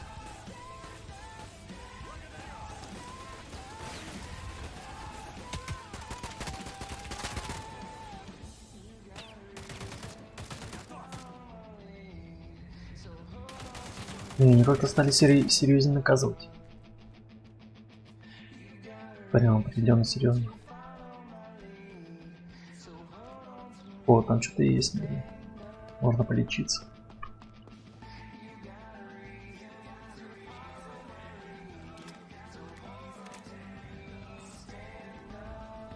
Не, они как-то стали серьезнее наказывать. Прям определенно серьезно. О, там что-то есть, смотри. Можно полечиться.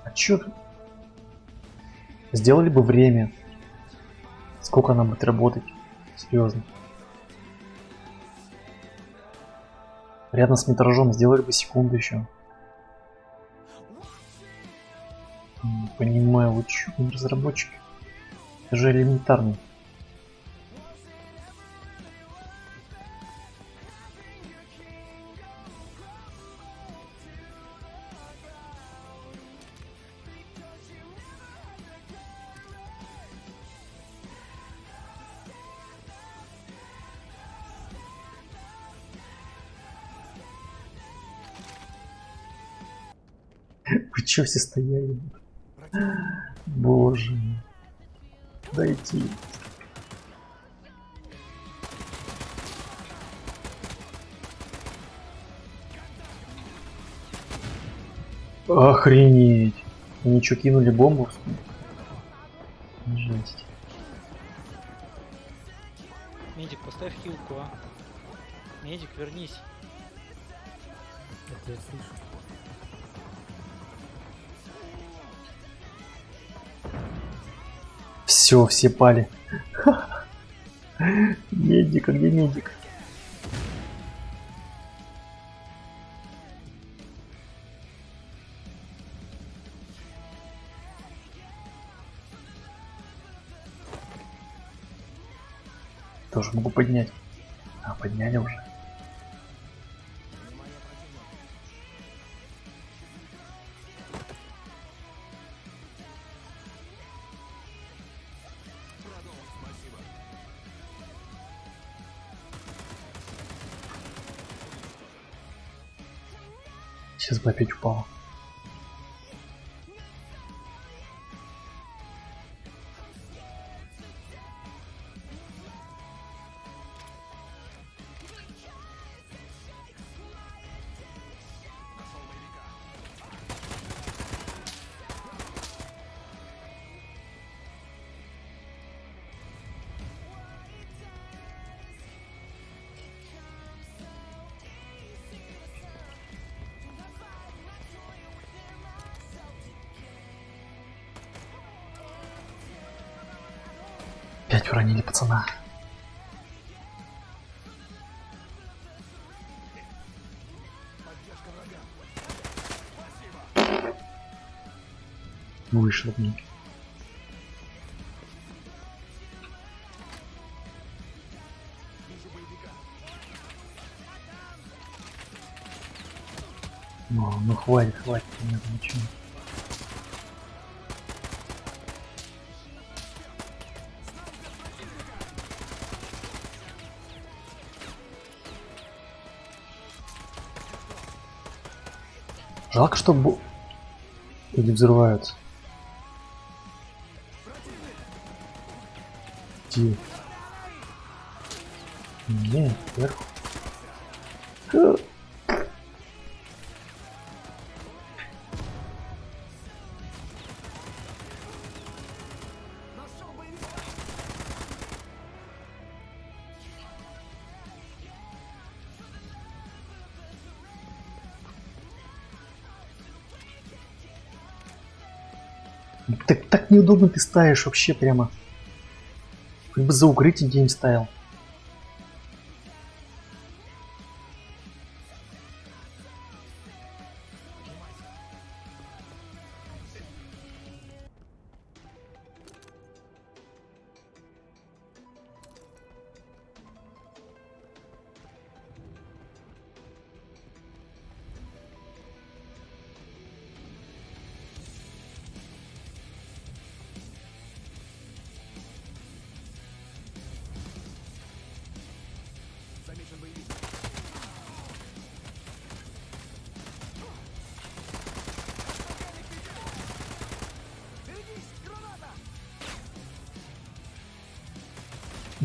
А чё? Сделали бы время. Сколько нам будет работать? Серьезно. Рядом с метражом сделали бы секунду еще. Не понимаю, вы чё, разработчики? Это же элементарно. Вы чё все стояли? Боже. Дайте. Охренеть. Они чё, кинули бомбу? Жесть. Медик, поставь хилку, а. Медик, вернись. Это я слышу. Все пали. Медик, а где медик? Тоже могу поднять. А, подняли уже. Сейчас бы опять упал. Опять уронили пацана. Вышел от них. Ну хватит, нет ничего. Жалко, что или взрываются. Где? Не, вверху. Так неудобно ты ставишь вообще прямо. Хоть бы за укрытие день ставил.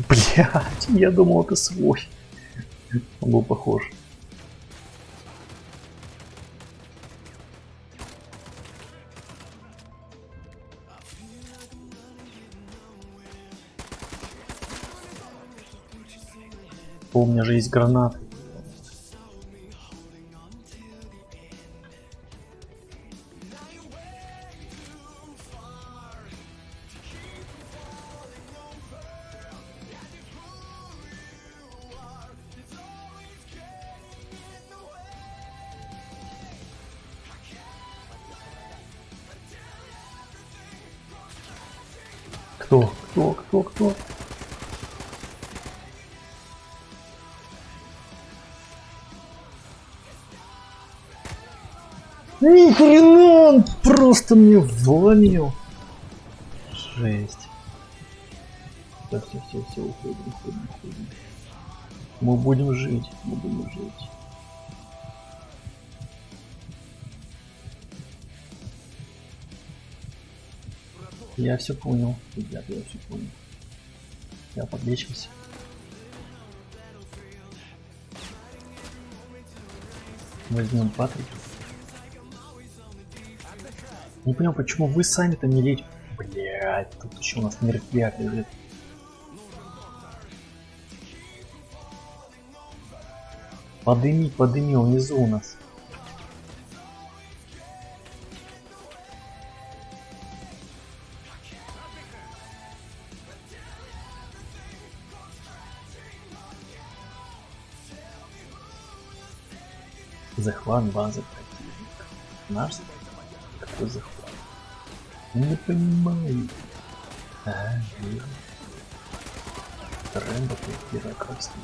Блять, я думал, это свой. Он был похож. О, у меня же есть гранаты. Кто? Ни хрена, он просто мне вломил. Жесть. Все, уходим. Мы будем жить. Я все понял, ребят, я все понял. Я подлечился. Возьмем Патрик. Не понял, почему вы сами-то не лечите. Блять, тут еще у нас мертвяк лежит. Подыми, он внизу у нас. Захват базы противника. Наш? Какой захват? Не понимаю. Вижу. Рэмбо первая кровь стоит.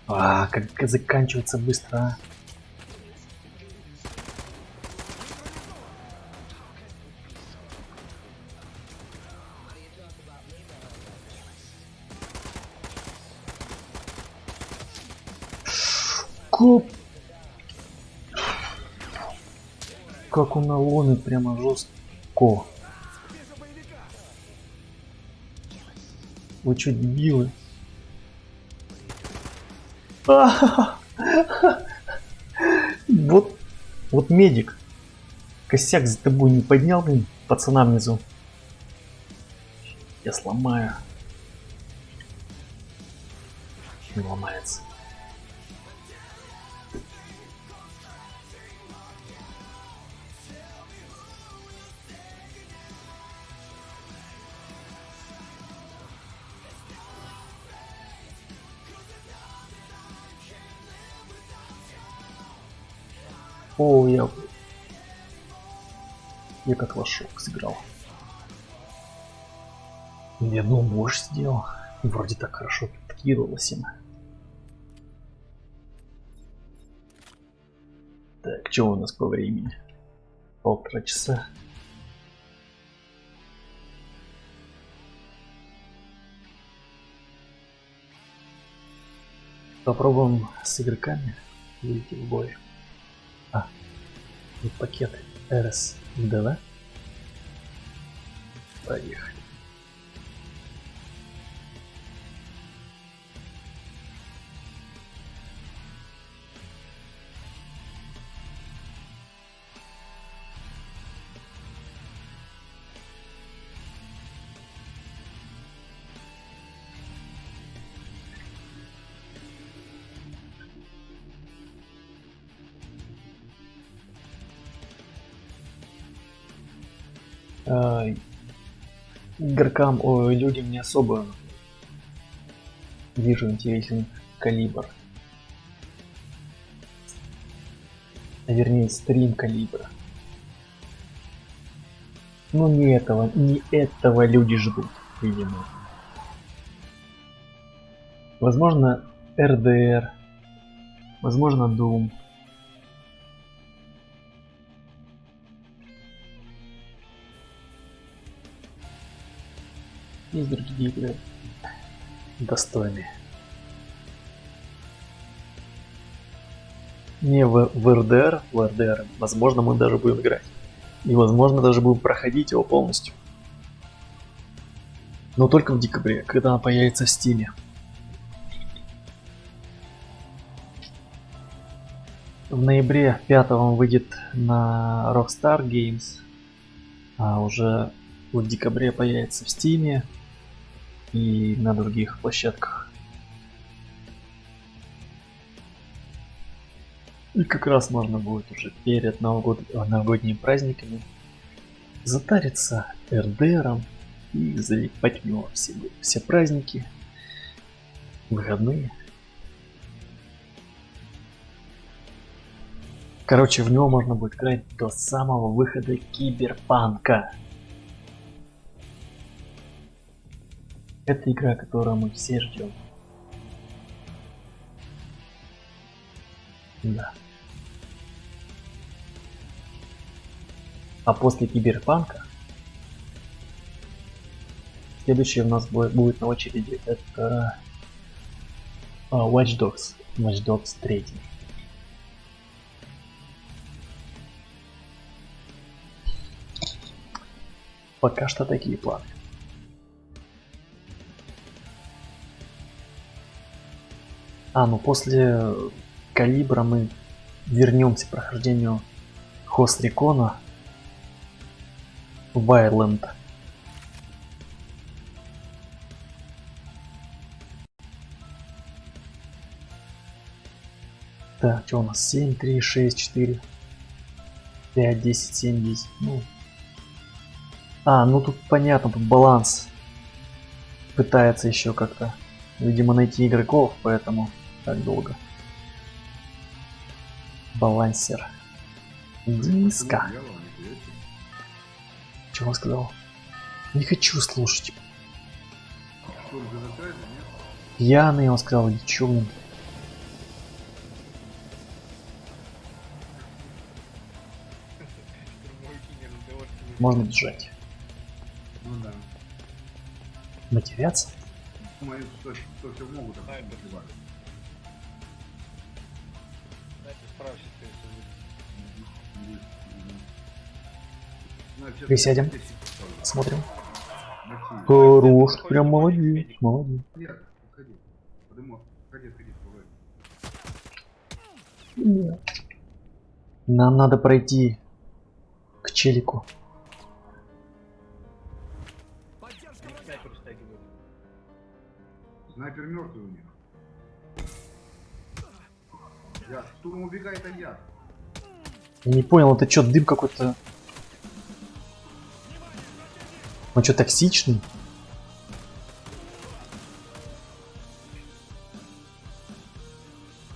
Как заканчивается быстро, а? Как он наломит прямо жестко. Вы что, дебилы? Вот медик. Косяк за тобой не поднял, блин, пацана внизу. Я сломаю. Не ломается. О, я как лошок сыграл. Я думал, больше сделал. Вроде так хорошо подкидывалось им. Так, что у нас по времени? 1,5 часа. Попробуем с игроками выйти в бой. И пакет РС-ДВ. Поехали. Игрокам, людям не особо вижу интересен калибр. Вернее, стрим калибра. Но не этого люди ждут, видимо. Возможно, РДР, возможно, Doom. Есть другие игры достойные. Не в РДР, в РДР, возможно, мы даже будем играть. И, возможно, даже будем проходить его полностью. Но только в декабре, когда она появится в Стиме. В ноябре 5 он выйдет на Rockstar Games, а уже в декабре появится в Стиме и на других площадках. И как раз можно будет уже перед новогодними праздниками затариться РДРом и залипать в него все праздники, выходные. Короче, в него можно будет играть до самого выхода Киберпанка. Это игра, которую мы все ждем. Да. А после Киберпанка следующий у нас будет на очереди это Watch Dogs. Watch Dogs 3. Пока что такие планы. Ну после Калибра мы вернемся к прохождению Хосрекона Вайленд. Так, что у нас? 7, 3, 6, 4, 5, 10, 7, 10. Ну тут понятно, тут баланс пытается еще как-то, видимо, найти игроков, поэтому так долго. Балансер. Диска. Чего сказал? Не хочу слушать. Пьяный, он сказал, или чё, блин? Можно бежать. Ну да. Матеряться? Думаю, что все могут отбивать. Дайте справочник, Присядем. Смотрим. Хорош, прям молодец, молодец. Нет, подходи. Подыму. Подходи, погай. Нам надо пройти к челику. снайпер стягивает. Снайпер мертвый у них. Я штурм убегает, а я. Я не понял, это что, дым какой-то? Он что, токсичный?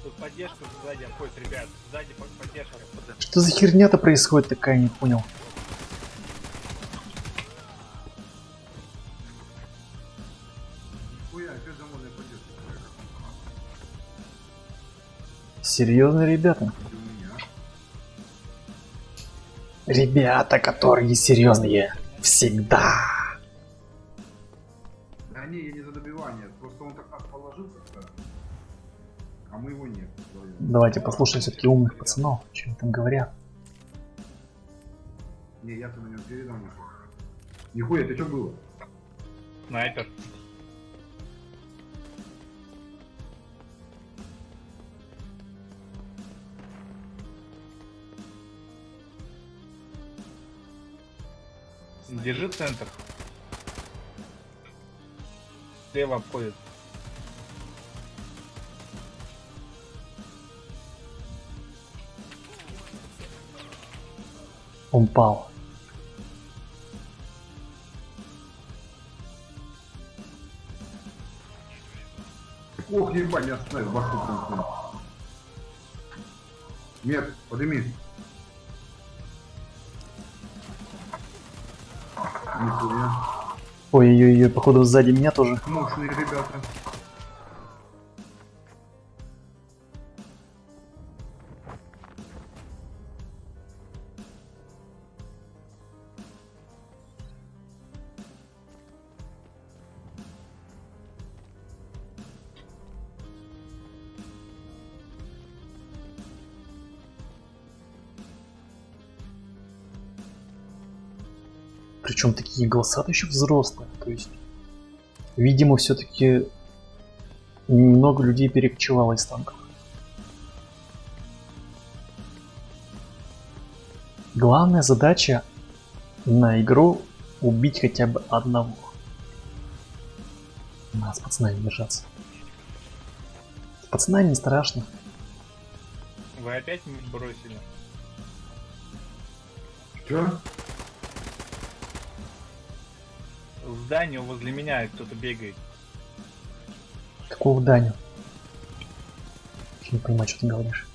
Тут поддержка сзади обходит, ребят. Сзади поддержка. Что за херня-то происходит такая, не понял. Хуя, опять заморная поддержка. Серьезно, ребята? У меня. Ребята, которые серьезные. Всегда. Да не, я не за добивание. Просто он так нас положил как-то. А мы его нет. вдвоем. Давайте послушаем все-таки умных пацанов, что они там говорят. Не, я-то на нем передам. Нихуя, это что было? Снайпер. Держи центр. Слева обходит. Он пал. Ох, ебать, я оставил башку прям. Нет, подними. Нихуя. Ой-ой-ой, походу сзади меня тоже. Мощные ребята. Причем такие голоса еще взрослые. То есть, видимо, все-таки много людей перекочевало из танков. Главная задача на игру убить хотя бы одного. Надо с пацанами держаться. С пацанами не страшно. Вы опять меня бросили? Чё? В здании возле меня кто-то бегает. Какого Даню? Я не понимаю, что ты говоришь.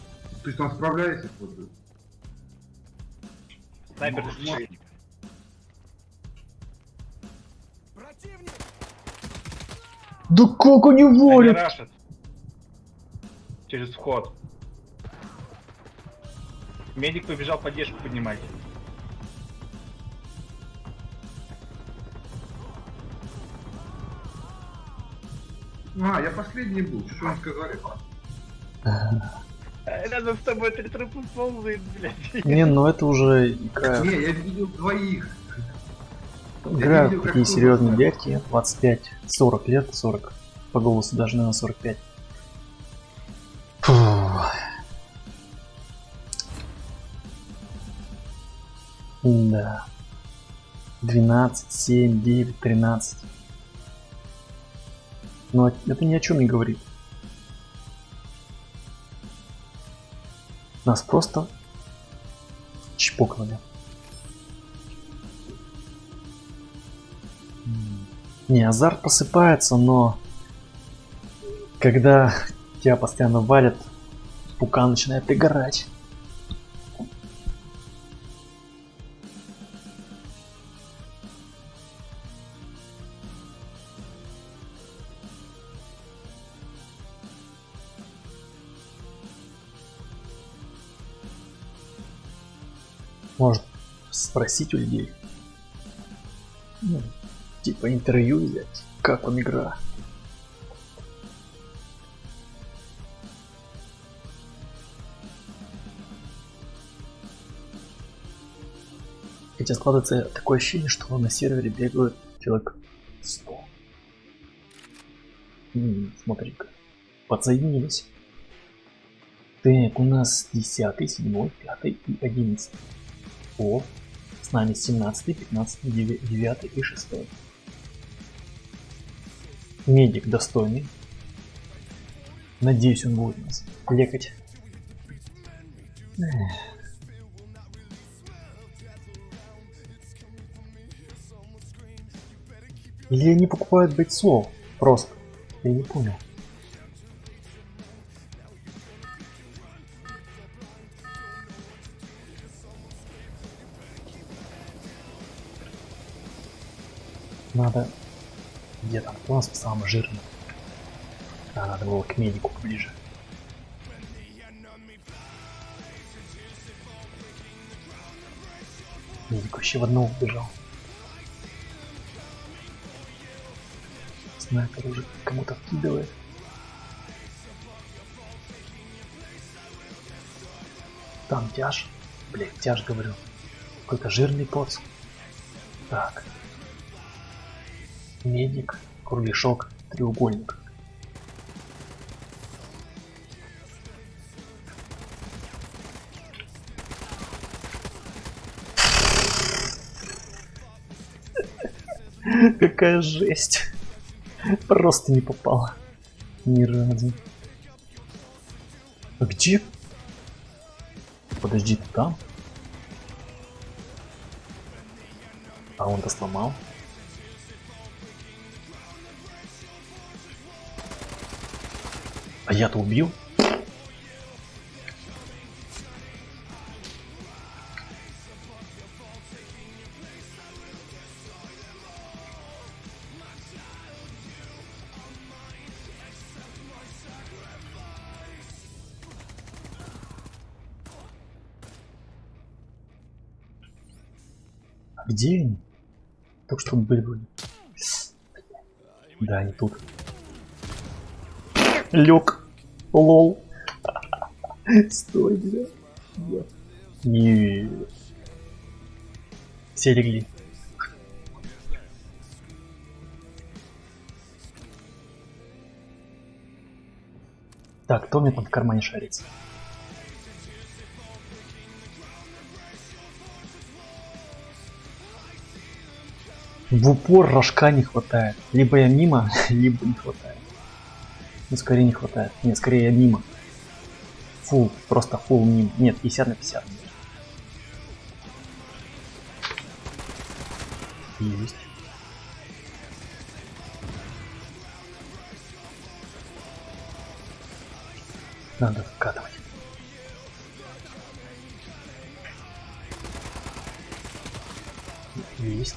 Ты там справляешься? Вот. Снайпер Может, стреляет. Противник! Да как они Они волят? рашат. Через вход. Медик побежал поддержку поднимать. А, я последний был. Что они сказали? Рядом с тобой три трупа ползает, блядь. Не, ну это уже игра. Не, я видел двоих. Играют видел, как такие кто серьезные знает. дядьки, 25-40 лет, 40. По голосу даже, наверное, 45. Фу. Да. 12, 7, 9, 13. Но это ни о чем не говорит. Нас просто чпокнули. Не, азарт посыпается, но когда тебя постоянно валят, пука начинает играть. Может спросить у людей. Ну, типа интервью взять. Как вам игра? Хотя складывается такое ощущение, что на сервере бегают человек 100. Смотри-ка. Подсоединились. Так, у нас 10, 7, 5 и 11. О, с нами 17, 15, 9 и 6. Медик достойный. Надеюсь, он будет нас лекать. Или они покупают бойцов просто? Я не понял. Надо... Где там? У нас самый жирный. А, надо было к медику поближе. Медик вообще в одного убежал. Снайпер уже кому-то вкидывает. Там тяж. Блять, тяж говорю. Какой-то жирный поц. Так. Медик, кругляшок, треугольник. Какая жесть. Просто не попало. Ни разу. А где? Подожди, ты там? А он-то сломал. А я-то убил. А где они? Только что были вроде. Да, они тут. Лёг. Лол. Стой, бля. Не. Все легли. Так, кто у меня там в кармане шарится? В упор рожка не хватает. Либо я мимо, либо не хватает. Ну, скорее не хватает. Нет, скорее я мимо. Фул, просто фул мимо. Нет, 50 на 50. Есть. Надо вкатывать. Есть.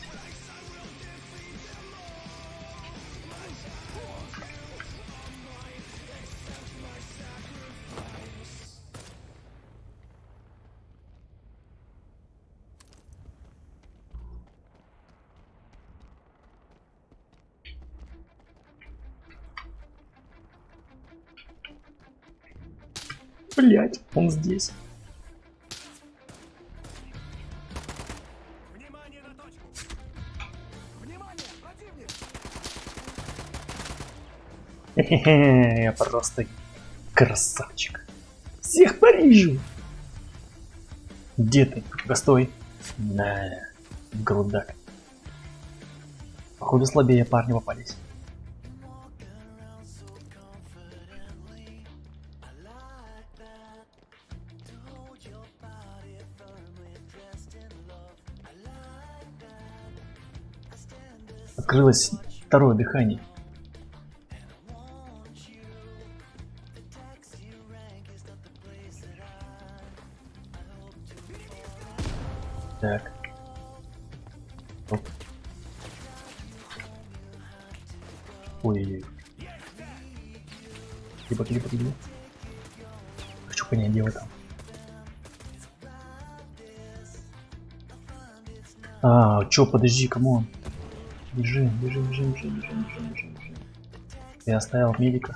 Блять, он здесь. Внимание на точку! Внимание, противник! Хе-хе-хе, я просто красавчик. Всех Парижу. Где ты? Постой. Да, грудак. Походу слабее парни попались. Открылось второе дыхание. Так. Оп. Ой-ой-ой. Либо. Хочу понять, где вы там. А, чё, подожди, камон. Бежим. Я оставил медика.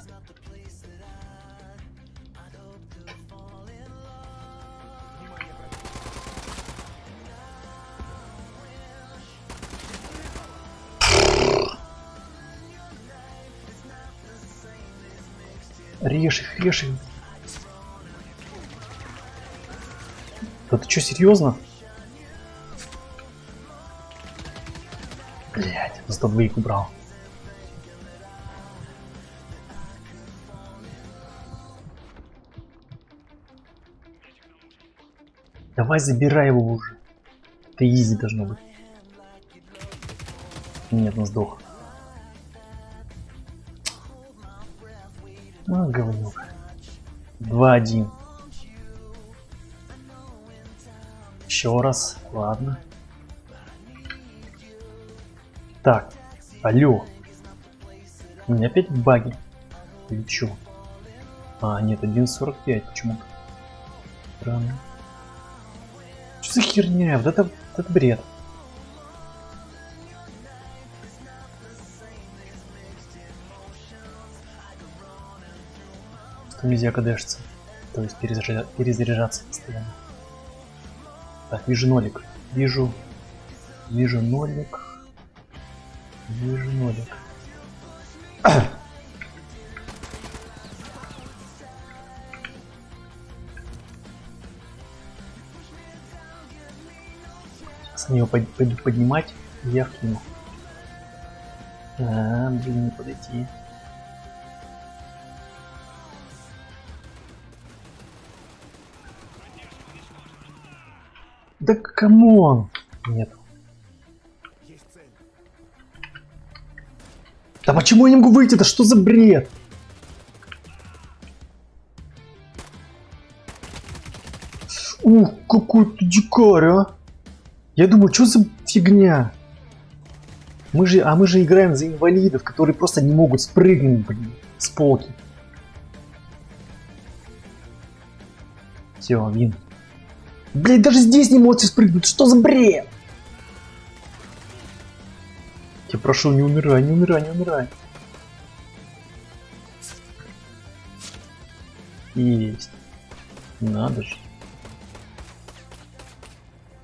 Режь их. Да ты чё, серьезно? Блять, зато двоих убрал. Давай забирай его уже. Это изи должно быть. Нет, он сдох. А, говнюк. 2-1. Еще раз, ладно. Так, алло. У меня опять баги. Или чё? А, нет, 1.45 почему-то. Странно. Что за херня? Вот это бред. Что нельзя кадешиться. То есть перезаряжаться постоянно. Так, вижу нолик. Вижу нолик. Вижу нолик. Сейчас они его пойду поднимать, и я вкину. А, блин, не подойти. Да камон! Нет. Есть цель. Да почему я не могу выйти? Да что за бред? Ух, какой ты дикарь, а! Я думаю, что за фигня? Мы же играем за инвалидов, которые просто не могут спрыгнуть, блин, с полки. Все, вин. Блять, даже здесь не можете спрыгнуть. Что за бред? Я прошу, не умирай. Есть. Надо же.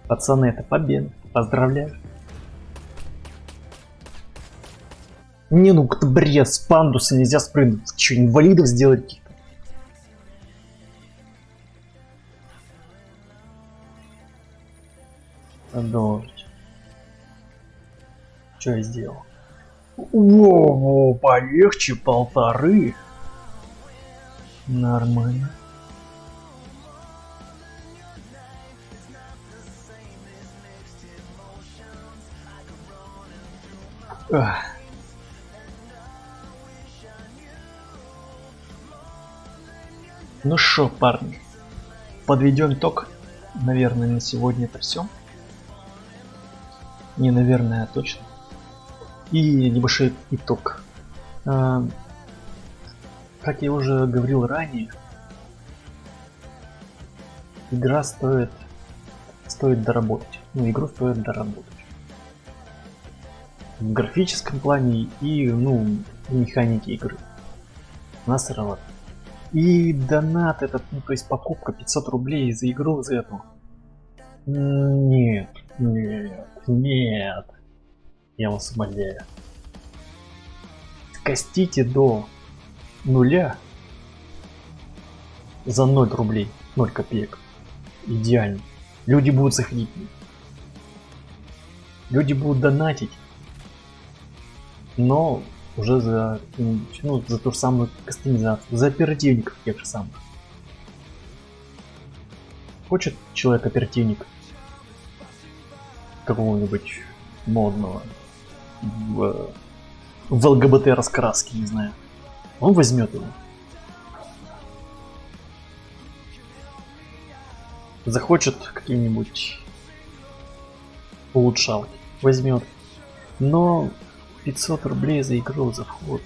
Пацаны, это победа. Поздравляю. Не, ну это бред, с пандуса нельзя спрыгнуть. Че, инвалидов сделать каких-то? Продолжить. Что я сделал? О, полегче 1,5. Нормально. Ах. Ну шо, парни, подведем итог. Наверное, на сегодня это все. Не наверное, а точно. И небольшой итог. Как я уже говорил ранее, игра стоит доработать. Ну, игру стоит доработать. В графическом плане и, ну, в механике игры. Она сыровата. И донат этот, ну, то есть покупка 500 рублей за игру за эту. Нет, нет, нет. Я вас умоляю. Скостите до нуля за 0 рублей, 0 копеек. Идеально. Люди будут заходить. Люди будут донатить. Но уже за, ну, за ту же самую кастомизацию, за оперативников тех же самых. Хочет человек оперативник какого-нибудь модного в ЛГБТ раскраске, не знаю, он возьмет его. Захочет какие-нибудь улучшалки, возьмет. Но 500 рублей за игру, за вход.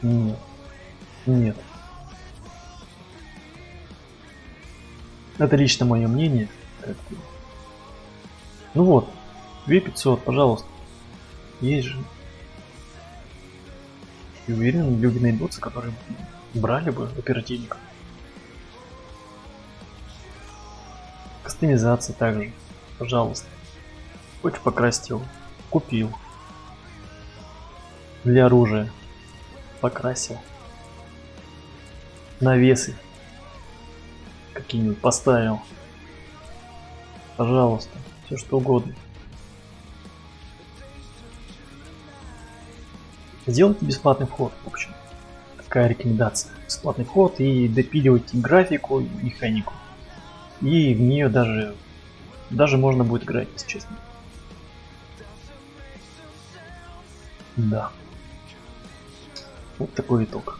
Нет. Нет. Это лично мое мнение. Ну вот, 2500, пожалуйста. Есть же. И уверен, люди найдутся, которые брали бы оперативников. Кастомизация также. Пожалуйста. Хочешь покрасить его? Купил. Для оружия. Покрасил. Навесы какие-нибудь поставил. Пожалуйста. Все что угодно. Сделайте бесплатный вход, в общем. Такая рекомендация. Бесплатный вход и допиливайте графику и механику. И в нее даже можно будет играть, если честно. Да. Вот такой итог.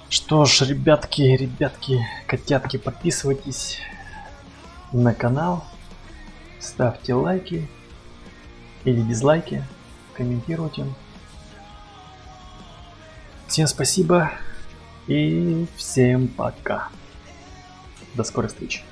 Что ж, ребятки, котятки, подписывайтесь на канал, ставьте лайки или дизлайки, комментируйте. Всем спасибо и всем пока. До скорой встречи.